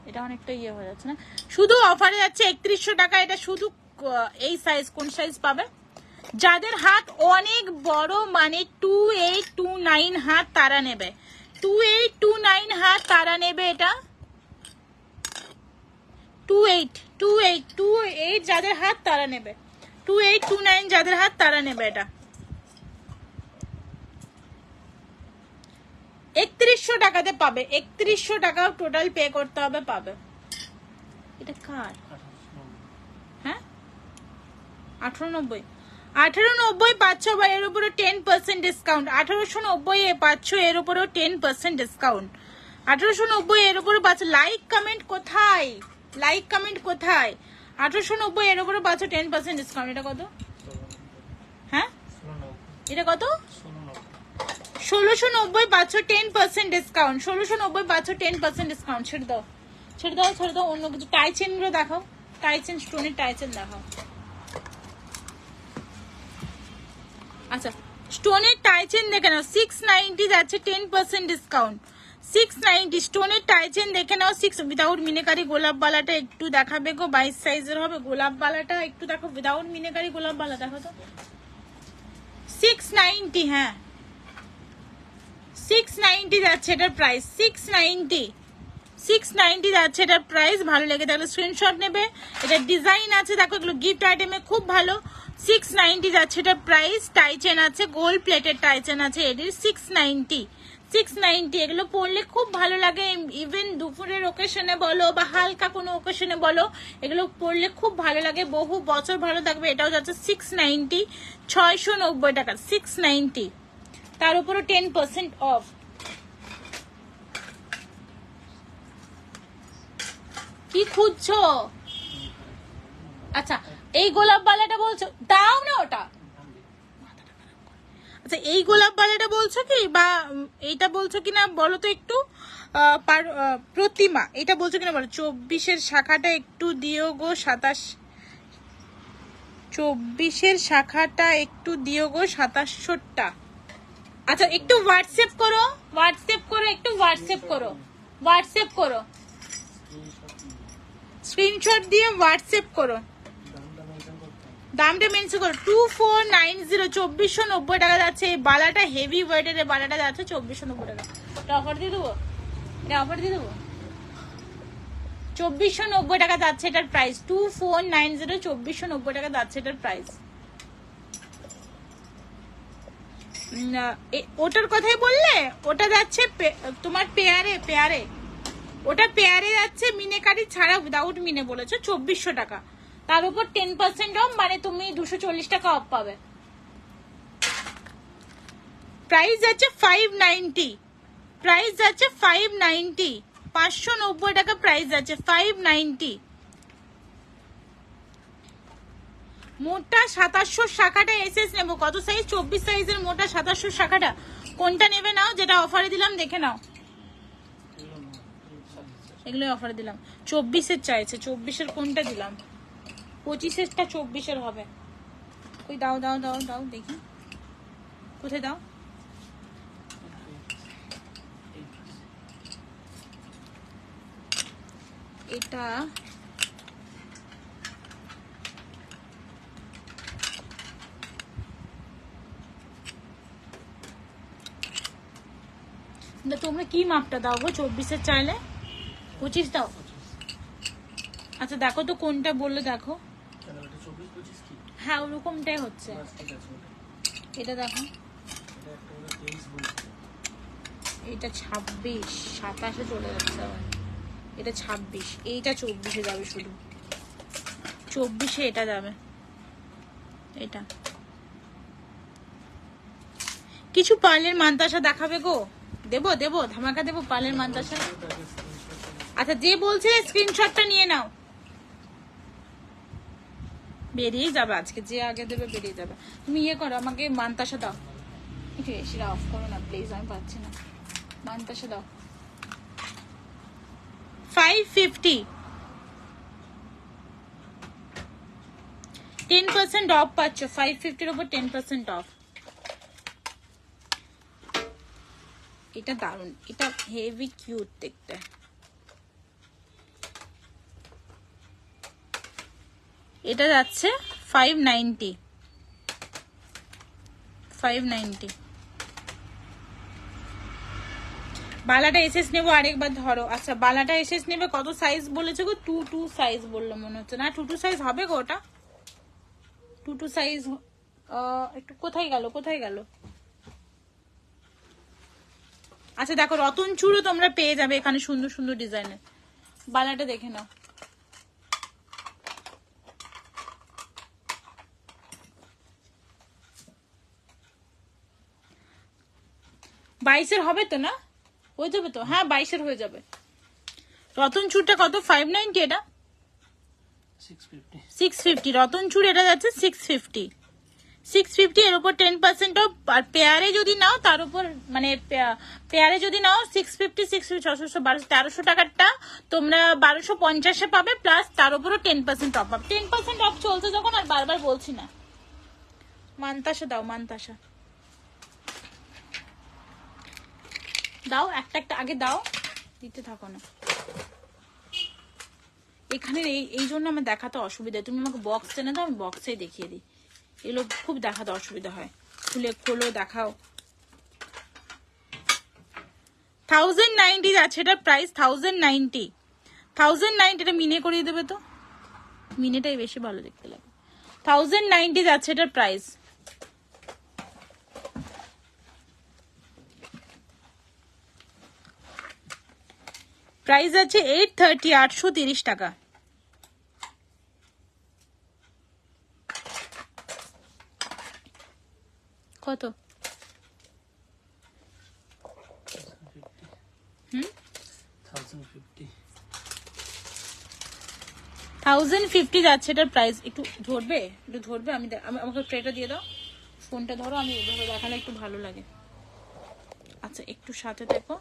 এটা অনেকটা ইয়ে হয়ে যাচ্ছে না? শুধু অফারে যাচ্ছে 3100 টাকা। এটা শুধু এই সাইজ, কোন সাইজ পাবে? যাদের হাত অনেক বড়, মানে 2829 হাত, তারা নেবে। 2829 হাত তারা নেবে এটা। 28 যাদের হাত তারা নেবে, 2829 যাদের হাত তারা নেবে এটা। 3100 টাকাতে পাবে, 3100 টাকা টোটাল পে করতে হবে, পাবে। এটা কার? হ্যাঁ 1890, 1890 পাচ্ছ, বা এর উপরে 10% ডিসকাউন্ট। 1890 এ পাচ্ছ, এর উপরেও 10% ডিসকাউন্ট। 1890 এর উপরে পাচ্ছ। লাইক কমেন্ট কোথায়, লাইক কমেন্ট কোথায়? 1890 এর উপরে পাচ্ছ 10% ডিসকাউন্ট। এটা কত? হ্যাঁ এটা কত? 1690 পাচ্ছ 10% ডিসকাউন্ট। 1690 পাচ্ছ 10% ডিসকাউন্ট। ছেড়ে দাও, ছেড়ে দাও, ছেড়ে দাও, অন্য কিছু। টাইচেন গুলো দেখাও, টাইচেন, স্টোনের টাইচেন দেখাও। আচ্ছা স্টোনের টাইচেন দেখে নাও, 690 যাচ্ছে 10% ডিসকাউন্ট। 690 স্টোনের টাইচেন দেখে নাও। 6 উইদাউট মিনেকারি গোলাপ বালাটা একটু দেখাবে গো, 22 সাইজের হবে গোলাপ বালাটা, একটু দেখো। উইদাউট মিনেকারি গোলাপ বালা দেখো তো। 690, হ্যাঁ 690 যাচ্ছে এটার প্রাইস। 690 যাচ্ছে এটার প্রাইস। ভালো লেগে থাকলে স্ক্রিনশট নেবে। এটা ডিজাইন আছে দেখো, এগুলো গিফট আইটেমে খুব ভালো। 690 যাচ্ছে এটার প্রাইস। টাইচেন আছে, গোল্ড প্লেটেড টাইচেন আছে এটির। 690 এগুলো পরলে খুব ভালো লাগে। ইভেন দুপুরের ওকেশনে বলো বা হালকা কোনো ওকেশনে বলো, এগুলো পরলে খুব ভালো লাগে, বহু বছর ভালো থাকবে। এটাও যাচ্ছে 690, 690 টাকা। 690, তার উপরও 10% অফ। কি খুঁজছো? আচ্ছা এই গোলাপ বালাটা বলছো, দাও না ওটা। আচ্ছা এই গোলাপ বালাটা বলছো কি, বা এইটা বলছো কিনা বলো তো একটু। প্রতিমা এটা বলছো কিনা বলো। 24-এর শাখাটা একটু দিও গো। 27, 24-এর শাখাটা একটু দিও গো। 2700টা। আচ্ছা একটু হোয়াটসঅ্যাপ করো, হোয়াটসঅ্যাপ করো, একটু হোয়াটসঅ্যাপ করো, হোয়াটসঅ্যাপ করো। স্ক্রিনশট দিয়ে হোয়াটসঅ্যাপ করো, দামটা মেনশন করো। 2490 2490 টাকা যাচ্ছে। এই বালাটা হেভি ওয়েটের, এই বালাটা যাচ্ছে 2490 টাকা। এটা অফার দিয়ে দেবো, এটা অফার দিয়ে দেবো। 2490 টাকা যাচ্ছে এটার প্রাইস। 2490 2490 টাকা যাচ্ছে এটার প্রাইস। ওটার কথাই বললে, ওটা যাচ্ছে তোমার পেয়ারে, পেয়ারে ওটা পেয়ারে যাচ্ছে মিনেকারি ছাড়া, উইদাউট মিনে বলেছো 2400 টাকা। তার উপর 10% অফ, মানে তুমি 240 টাকা অফ পাবে। প্রাইস যাচ্ছে 590, প্রাইস যাচ্ছে 590, 590 টাকা প্রাইস যাচ্ছে 590। মোটা 2700 শাখাটা এসএস নেবো। কত সাইজ? 24 সাইজের মোটা 2700 শাখাটা। কোনটা নেবে নাও, যেটা অফারে দিলাম দেখে নাও। এগুলো অফারে দিলাম। 24-এর চাইছে, 24-এর কোনটা দিলাম? 25-এরটা 24-এর হবে। কই দাও দাও দাও দাও দেখি, কোথায় দাও? এটা তোমরা কি মাপটা দাও গো? 24-এর চাইলে 25 দাও। আচ্ছা দেখো তো কোনটা বললে, দেখো। হ্যাঁ ওরকমটাই হচ্ছে। এটা দেখো, এটা 26, 27-এ চলে যাচ্ছে আবার। এটা 26, এইটা 24-এ যাবে শুধু। 24-এ এটা যাবে। এটা কিছু পার্লের মান্তাসা দেখাবে গো? দেবো দেবো, ধামাকা দেবো পার্লের মান্তাসা। আচ্ছা যে বলছে স্ক্রিনশটটা নিয়ে নাও। বেরিয়ে যাবে আজকে, যে আগে দেবে বেরিয়ে যাবে। তুমি ইয়ে করো, আমাকে মান্তাসা দাও। একটু এসিটা অফ করো না প্লিজ, আমি পাচ্ছি না। মান্তাসা দাও। 550, 10% অফ পাচ্ছ। 550-এর উপর 10% অফ। এটা দারুন, এটা হেভি কিউট দেখতে। এটা যাচ্ছে 590, 590। বালাটা এসএস নেবো, আরেকবার ধরো। আচ্ছা বালাটা এসএস নেবে। কত সাইজ বলেছো গো? 22 সাইজ বললো মনে হচ্ছে। না 22 সাইজ হবে গো ওটা। 22 সাইজ একটু কোথায় গেল, কোথায় গেল? আচ্ছা দেখো রতন চুড়ো তোমরা পেয়ে যাবে এখানে, সুন্দর সুন্দর ডিজাইনের। বালাটা দেখে নাও। বাইশের হবে তো? না হয়ে যাবে তো? হ্যাঁ 22-এর হয়ে যাবে। রতন চুড়টা কত? 590। এটা 650। রতন চুড় এটা যাচ্ছে 650, 650। এর উপর 10% অফ। আর পেয়ারে যদি নাও তার উপর, মানে পেয়ারে যদি নাও 650, 650, 600, 1200, 1300 টাকারটা তোমরা 1250-এ পাবে, প্লাস তার উপরও 10% অফ পাবে। 10% অফ চলছে যখন, আর বারবার বলছি না। মান্তাসা দাও, মান্তাসা দাও। একটা একটা আগে দাও, দিতে থাকো না। এখানে এই জন্য আমার দেখাতে অসুবিধা। তুমি আমাকে বক্স টেনে দাও, আমি বক্সেই দেখিয়ে দিই। এগুলো খুব দেখাতে অসুবিধা হয়। খুলে খোলো দেখাও। 1090 আছে এটা প্রাইস। 1090, 1090। এটা মিনে করিয়ে দেবে তো, মিনেটাই বেশি ভালো দেখতে লাগে। 1090 যাচ্ছে এটার প্রাইস। প্রাইস আছে 830, 830 টাকা। কত? 1050 যাচ্ছে এটার প্রাইস। একটু ধরবে, একটু ধরবে। আমাকে ট্রেটা দিয়ে দাও, ফোনটা ধরো, আমি এভাবে দেখালে একটু ভালো লাগে। আচ্ছা একটু সাথে দেখো।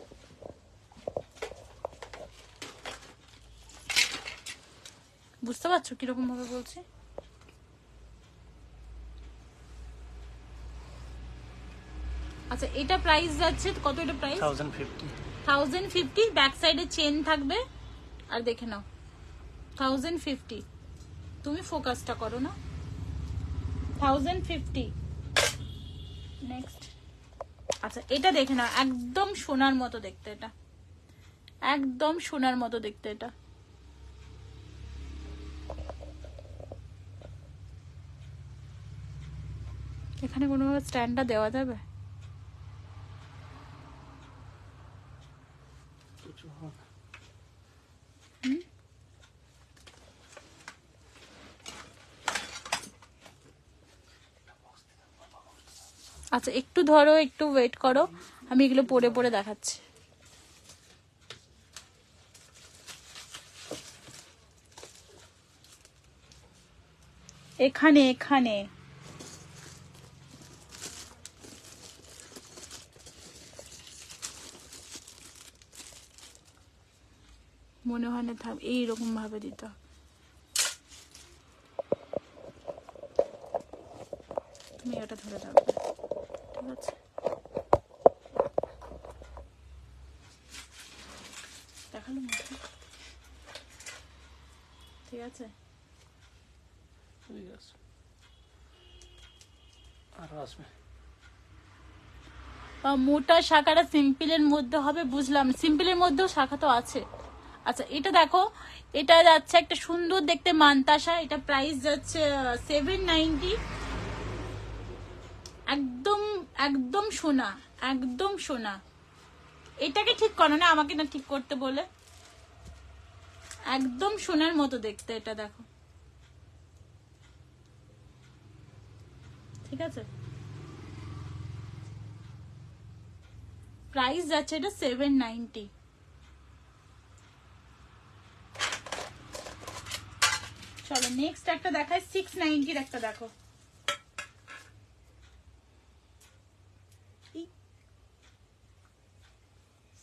বুঝতে পারছো কিরকম ভাবে বলছি? আচ্ছা এটা প্রাইস যাচ্ছে কত? এটা প্রাইস 1050, 1050। ব্যাক সাইডে চেন থাকবে। আর দেখে নাও 1050 তুমি ফোকাসটা করো না 1050 নেক্সট আচ্ছা এটা দেখে না একদম সোনার মতো দেখতে এটা একদম সোনার মতো দেখতে এটা এখানে কোনো স্ট্যান্ডটা দেওয়া যাবে আচ্ছা একটু ধরো একটু ওয়েট করো আমি এগুলো পরে পরে দেখাচ্ছি এখানে এখানে মনে হয় না থাক এইরকম ভাবে দিতে হবে তুমি এটা ধরে থাকবে ঠিক আছে দেখালো ঠিক আছে মোটা শাখাটা সিম্পলের মধ্যে হবে বুঝলাম সিম্পলের মধ্যেও শাখা তো আছে আচ্ছা এটা দেখো এটা যাচ্ছে একটা সুন্দর দেখতে মানতাসা এটা প্রাইস যাচ্ছে 790 একদম একদম সোনা একদম সোনা এটাকে ঠিক করো না আমাকে না ঠিক করতে বলে একদম সোনার মতো দেখতে এটা দেখো ঠিক আছে প্রাইস যাচ্ছে এটা 790 চলো নেক্সট একটা দেখাই 690 এর একটা দেখো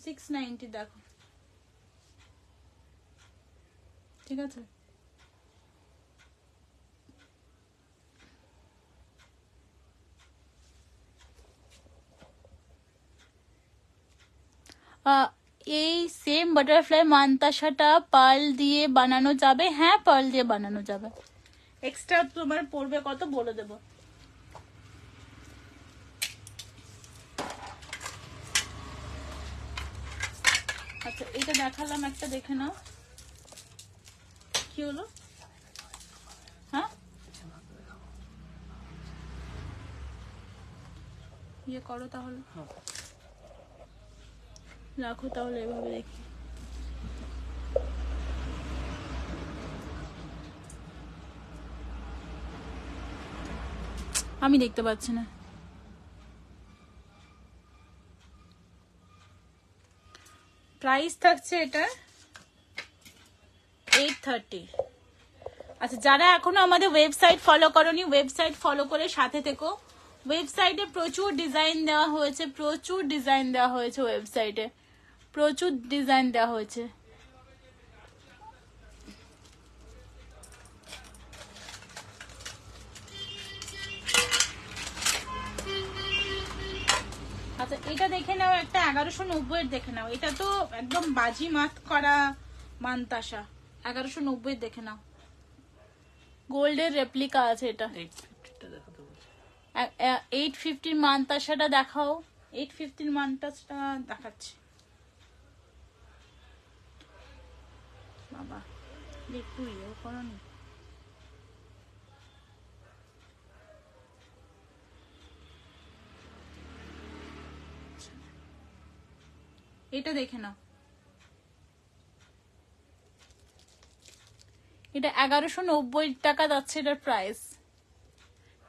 690 দেখো ঠিক আছে এই সেম বাটারফ্লাই মানতাসাটা পার্ল দিয়ে বানানো যাবে হ্যাঁ পার্ল দিয়ে বানানো যাবে এক্সট্রা তোমার পড়বে কত বলে দেব আচ্ছা এটা দেখালাম একটা দেখে নাও কি হলো হ্যাঁ ইয়ে করো তাহলে রাখো তাহলে এভাবে দেখি আমি দেখতে পাচ্ছি না প্রাইস থাকছে এটা 830 আচ্ছা যারা এখনো আমাদের ওয়েবসাইট ফলো করোনি ওয়েবসাইট ফলো করে সাথে থেকো ওয়েবসাইটে প্রচুর ডিজাইন দেওয়া হয়েছে ওয়েবসাইটে প্রচুর ডিজাইন দেওয়া হয়েছে আচ্ছা এটা দেখে নাও একটা 1190 এর দেখে নাও এটা তো একদম বাজি মাত করা মানতাসা 1190 এর দেখে নাও গোল্ডের রেপ্লিকা আছে এটা 850 মানতাসাটা দেখাও 850 মানতাসাটা দেখাচ্ছি বাবা একটু ইয়ে করো নি এটা দেখে নাও এটা 1190 টাকা যাচ্ছে এটার প্রাইস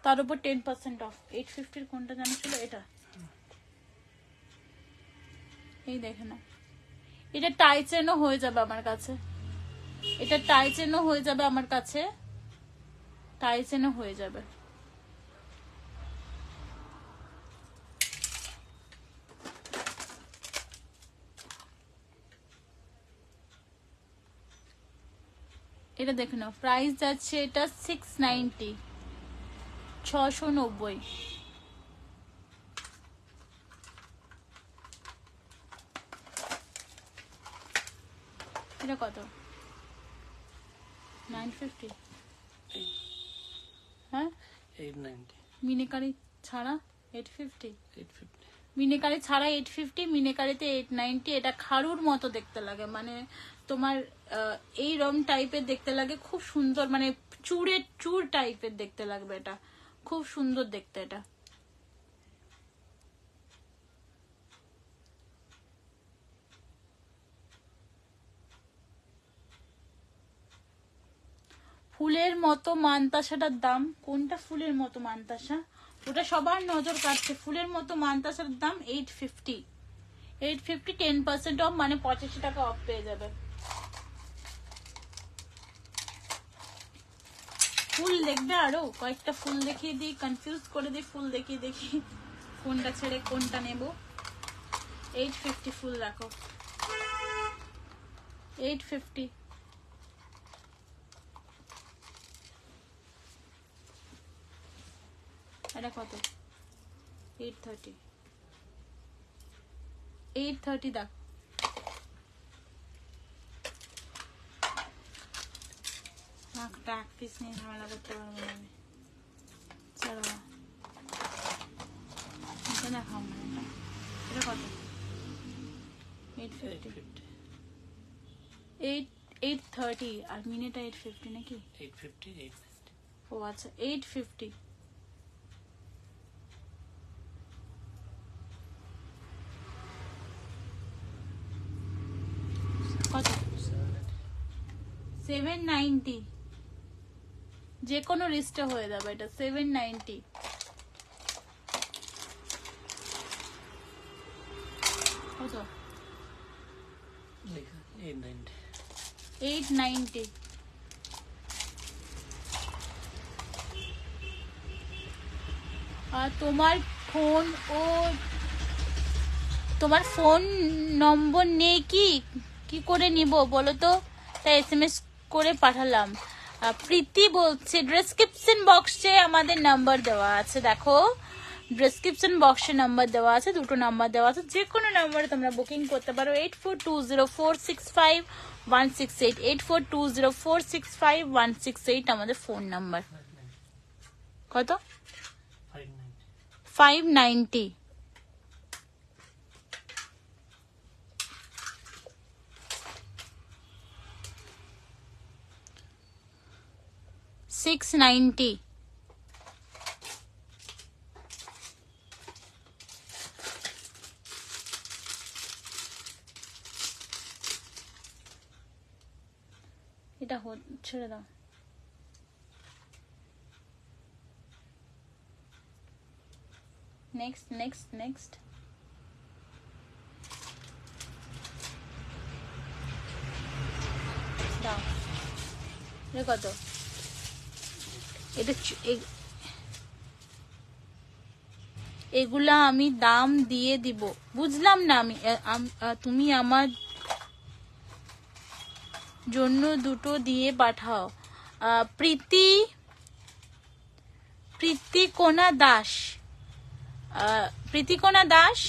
তার উপর 10% অফ 850 এর কোনটা জানা ছিল এটা এই দেখে নাও এটা টাই চেনও হয়ে যাবে আমার কাছে এটা টাই চেনও হয়ে যাবে আমার কাছে টাই চেনও হয়ে যাবে এটা দেখে নাও প্রাইস যাচ্ছে এটা 690 690 এটা কত 950 হ্যাঁ 890 মিনেকারি ছাড়া 850 850 মিনেকারি ছাড়া 850, মিনেকারিতে 890। এটা খাড়ুর মতো দেখতে লাগে, মানে তোমার এই রম টাইপের দেখতে লাগে, খুব সুন্দর, মানে চুর টাইপের দেখতে লাগবে, এটা খুব সুন্দর দেখতে। এটা ফুলের মতো মানতাসাটার দাম কোনটা? ফুলের মতো মানতাসা, ওটা সবার নজর কাটছে। ফুলের মতো মানতাসার দাম 850, 10% অফ, মানে 85 টাকা অফ পেয়ে যাবে। ফুল দেখবে আরো কয়েকটা ফুল দেখিয়ে দিই, কনফিউজ করে দিই, ফুল দেখিয়ে দেখি কোনটা ছেড়ে কোনটা নেব। 850 ফুল রাখো, 850। এটা কত? 830, 830 দাও। একটা এক পিস নিয়ে ঝামেলা করতে পারবো না আমি, চলো এটা দেখাও না। এটা কত? 830 আর মিনিটা 850 নাকি? 850 ও আচ্ছা 850। কত? 790, যে কোনো রিস্টে হয়ে যাবে এটা 790। কত? 890। আর তোমার ফোন নম্বর নেই কি করে নিব বলো তো? তাই SMS করে পাঠালাম। প্রীতি বলছে ডেসক্রিপশন বক্সে আমাদের নাম্বার দেওয়া আছে, দেখো ডেসক্রিপশন বক্সে নাম্বার দেওয়া আছে, দুটো নাম্বার দেওয়া আছে, যে কোনো নাম্বারে তোমরা বুকিং করতে পারো। 8420465168, 8420465168 আমাদের ফোন নাম্বার। কত? 590। $690। এটা ছেড়ে দাও। নেক্সট দাও। এটা কত? এটা এগুলা আমি দাম দিয়ে দিব, বুঝলাম না আমি। তুমি আমার জন্য দুটো দিয়ে পাঠাও। প্রীতিকোনা দাস,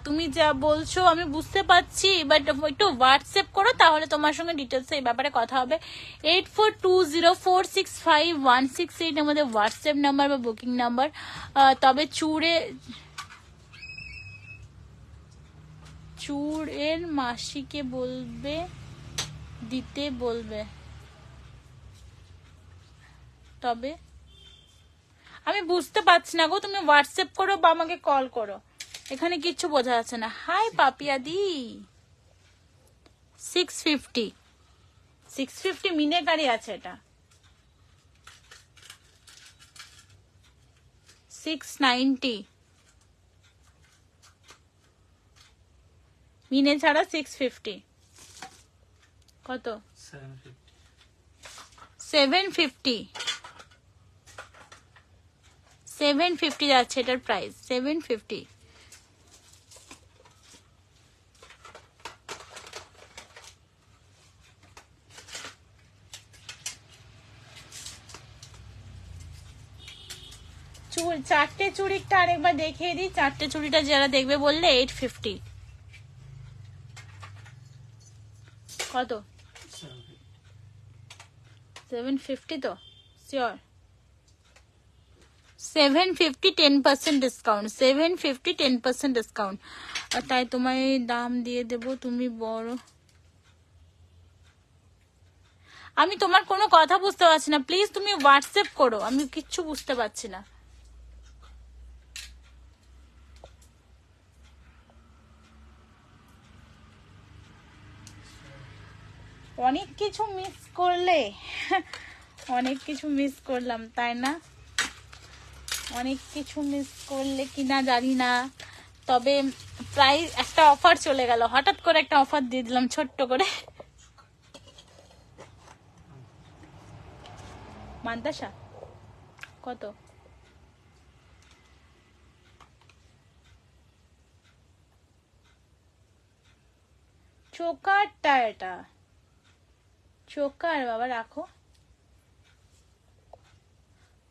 তুমি যা বলছো আমি বুঝতে পারছি, বাট একটু হোয়াটসঅ্যাপ করো, তাহলে তোমার সঙ্গে ডিটেলস এই ব্যাপারে কথা হবে। 8420465168 আমাদের হোয়াটসঅ্যাপ নাম্বার বা বুকিং নাম্বার। তবে চুড়ের মাসিকে দিতে বলবে। তবে আমি বুঝতে পারছি না গো, তুমি হোয়াটসঅ্যাপ করো বা আমাকে কল করো, এখানে কিচ্ছু বোঝা যাচ্ছে না। হাই পাপিয়াদি। 650 মিনেকারি আছে, এটা 690 মিনে ছাড়া 650। কত? 750 যাচ্ছে এটার প্রাইস 750। চারটে চুড়িটা আরেকবার দেখিয়ে দিই। চারটে চুড়িটা যারা দেখবে বললে 850। কত? 750 তো শিওর 750 10% ডিসকাউন্ট 750 10% ডিসকাউন্ট আর তাই তোমায় দাম দিয়ে দেব তুমি বড় আমি তোমার কোনো কথা বুঝতে পারছি না প্লিজ তুমি হোয়াটসঅ্যাপ করো আমি কিচ্ছু বুঝতে পারছি না অনেক কিছু মিস করলে অনেক কিছু মিস করলাম তাই না অনেক কিছু মিস করলে কিনা জানি না তবে প্রায় একটা অফার চলে গেল হঠাৎ করে একটা অফার দিয়ে দিলাম ছোট্ট করে মান্তাসা কত চোকারটা এটা চোকার বাবা রাখো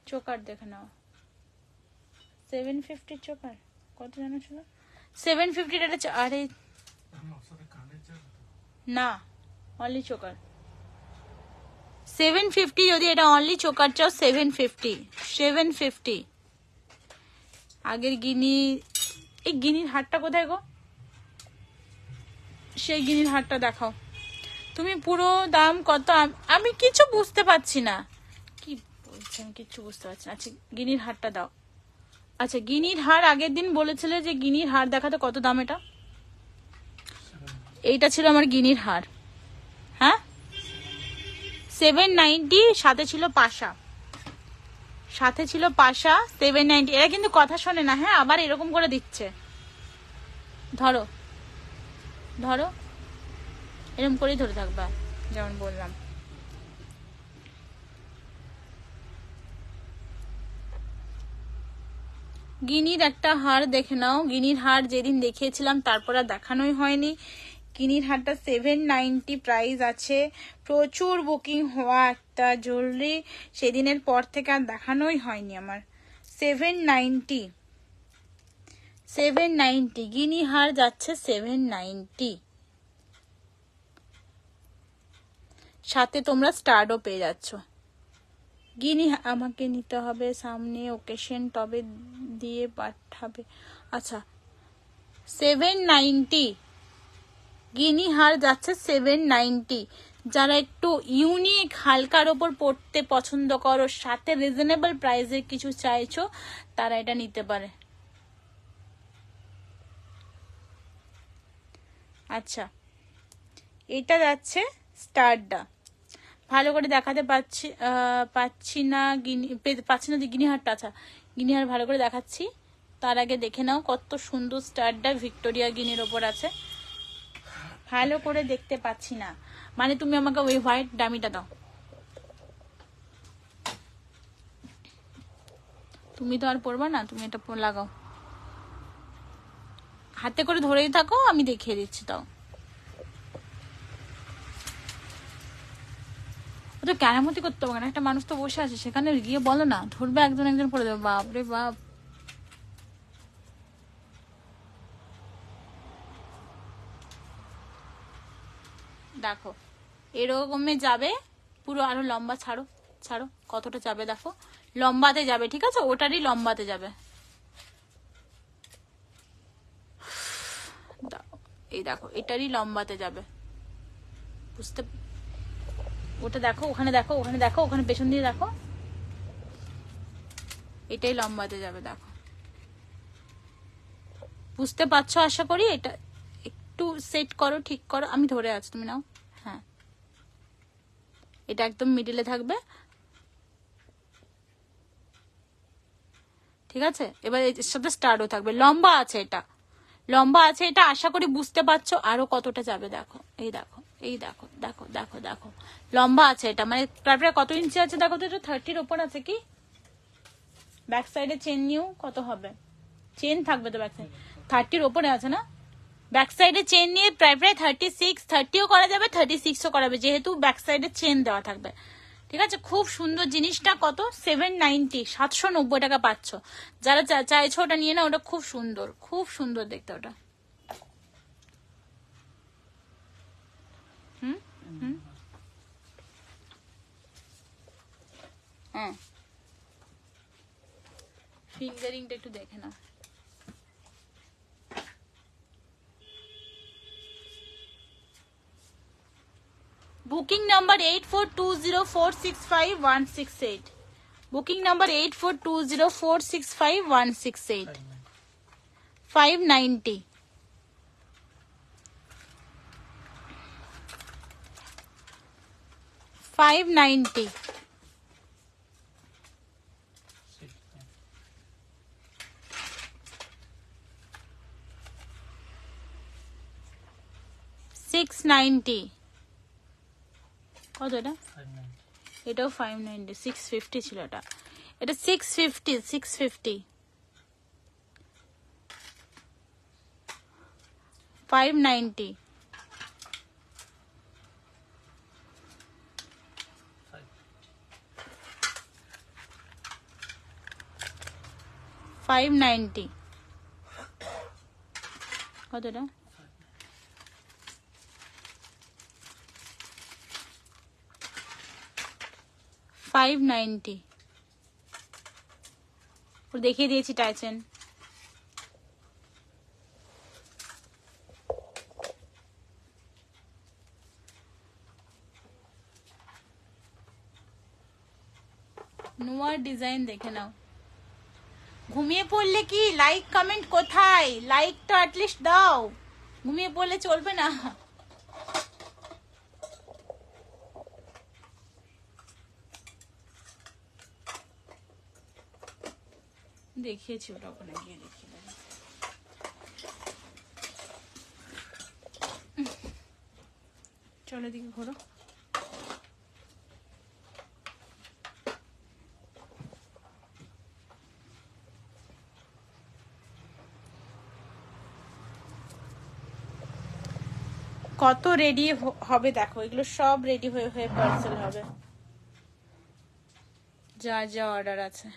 চোকার দেখে নাও 750 চোকার কত জানো ছিল 750 এটা আরে না অনলি চোকার 750 যদি এটা অনলি চোকার চাও 750 আগের গিনি এই গিনির হাটটা কোথায় গো সেই গিনির হাটটা দেখাও তুমি পুরো দাম কত আমি কিছু বুঝতে পারছি না কি বলছি আমি কিছু বুঝতে পারছি না আচ্ছা গিনির হাটটা দাও আচ্ছা গিনির হার আগের দিন বলেছিলে যে গিনির হার দেখাতে কত দাম এটা এইটা ছিল আমার গিনির হার হ্যাঁ 790 সাথে ছিল পাশা 790 এরা কিন্তু কথা শোনে না হ্যাঁ আবার এরকম করে দিচ্ছে ধরো ধরো এরকম করেই ধরে থাকবা যেমন বললাম গিনির একটা হার দেখে নাও গিনির হার যেদিন দেখিয়েছিলাম তারপর আর দেখানোই হয়নি গিনির হারটা 790 প্রাইস আছে প্রচুর বুকিং হওয়া একটা জুয়েলারি সেদিনের পর থেকে আর দেখানোই হয়নি আমার 790 গিনি হার যাচ্ছে 790 সাথে তোমরা স্টার্টও পেয়ে যাচ্ছ গিনি আমাকে নিতে হবে সামনে ওকেশন তবে দিয়ে পাঠাবে আচ্ছা 790 গিনি হার যাচ্ছে 790 যারা একটু ইউনিক হালকার ওপর পড়তে পছন্দ করো সাথে রিজনেবল প্রাইসে কিছু চাইছো তারা এটা নিতে পারে আচ্ছা এটা যাচ্ছে স্টারটা ভালো করে দেখাতে পাচ্ছি না গিনিহারটা আচ্ছা গিনিহার ভালো করে দেখাচ্ছি তার আগে দেখে নাও কত সুন্দর স্টারটা ভিক্টোরিয়া গিনির ওপর আছে ভালো করে দেখতে পাচ্ছি না মানে তুমি আমাকে ওই হোয়াইট ডামিটা দাও তুমি তো আর পরবা না তুমি এটা লাগাও হাতে করে ধরেই থাকো আমি দেখিয়ে দিচ্ছি তাও ওটা কেরামতি করতে হবে না একটা মানুষ তো বসে আছে সেখানে গিয়ে বলো না ধরবে একজন একজন পরে দেবে বাপরে বাপ দেখো এরকমে যাবে পুরো আরো লম্বা ছাড়ো ছাড়ো কতটা যাবে দেখো লম্বাতে যাবে ঠিক আছে ওটারই লম্বাতে যাবে এই দেখো এটারই লম্বাতে যাবে বুঝতে ওটা দেখো ওখানে দেখো ওখানে দেখো ওখানে পেছন দিয়ে দেখো এটাই লম্বাতে যাবে দেখো বুঝতে পারছো আশা করি এটা একটু সেট করো ঠিক করো আমি ধরে আছি তুমি নাও হ্যাঁ এটা একদম মিডিলে থাকবে ঠিক আছে এবার এর সাথে স্টারও থাকবে লম্বা আছে এটা আশা করি বুঝতে পারছো আরো কতটা যাবে দেখো এই দেখো এই দেখো দেখো দেখো দেখো লম্বা আছে এটা মানে প্রায় কত ইঞ্চি আছে দেখো তো এটা 30 ওপর আছে কি ব্যাক সাইডে চেন নিউ কত হবে চেন থাকবে তো ব্যাক সাইড 30 ওপরে আছে না ব্যাক সাইডে চেন নিয়ে প্রায় 30ও করা যাবে 36ও করা যাবে যেহেতু ব্যাক সাইডে চেন দেওয়া থাকবে ঠিক আছে খুব সুন্দর জিনিসটা কত 790 790 টাকা পাচ্ছ যারা চাইছো ওটা নিয়ে না ওটা খুব সুন্দর দেখতে ওটা হ্যাঁ, ফিঙ্গারিংটা একটু দেখে নাও। বুকিং নাম্বার 8420465168, বুকিং নাম্বার 8420465168, 590, 590, 690, কত এটা? এটাও 590, 650 ছিল এটা, এটা 650, 650, 590, 590, কত এটা? 590, দেখিয়ে দিয়েছি টাইচেন। নোয়ার ডিজাইন দেখে নাও। ঘুমিয়ে পড়লে কি লাইক কমেন্ট কোথায়? লাইক তো অ্যাটলিস্ট দাও, ঘুমিয়ে পড়লে চলবে না। দেখিয়েছি ওটা, ওখানে গিয়ে দেখিয়ে দেবো। চলো দিকে ঘোরো। কত রেডি হবে দেখো, এগুলো সব রেডি হয়ে হয়ে পার্সেল হবে, যা যা অর্ডার আছে।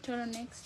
চলো নেক্সট।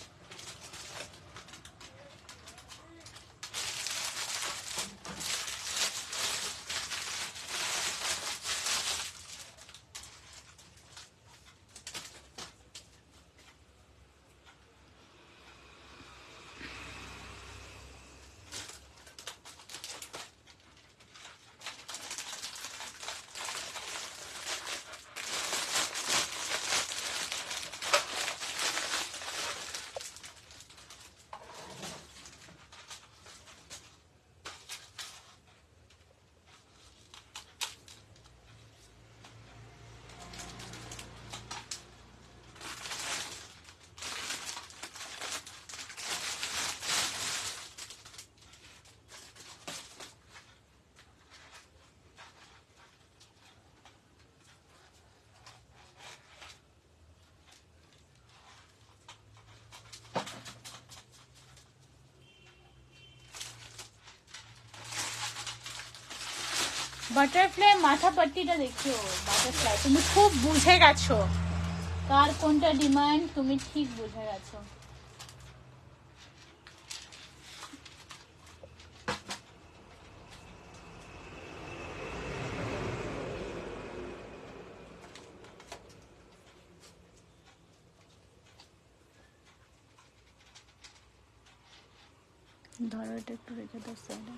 বাটারফ্লাই মাথা পাট্টিটা দেখো, বাটারফ্লাই তুমি খুব বুঝে গেছো কার কোনটা ডিমান্ড, তুমি ঠিক বুঝে গেছো। ধরো এটা একটু রেখে দাও সাইডে।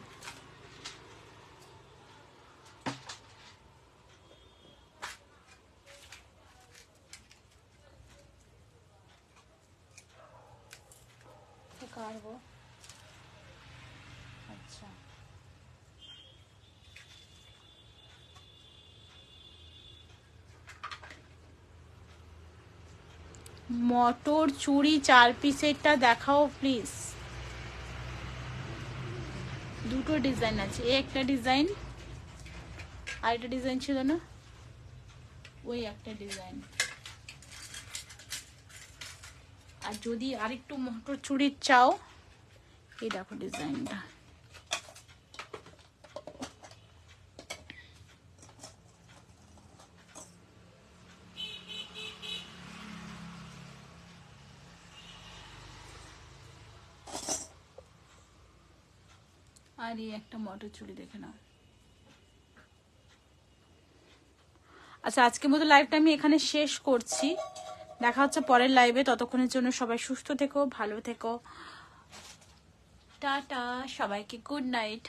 কাটবো, আচ্ছা মটর চুড়ি 4 পিসেরটা দেখাও প্লিজ। দুটো ডিজাইন আছে, এই একটা ডিজাইন আর একটা ডিজাইন ছিল না, ওই একটা ডিজাইন। আর যদি আরেকটু মটর চুড়ির চাও, এই দেখো ডিজাইনটা। আর এই একটা মটর চুড়ি দেখে নাও। আচ্ছা, আজকের মতো লাইভটা আমি এখানে শেষ করছি। দেখা হচ্ছে পরের লাইভে। ততক্ষণের জন্য সবাই সুস্থ থেকো, ভালো থেকো। টাটা, সবাইকে গুড নাইট।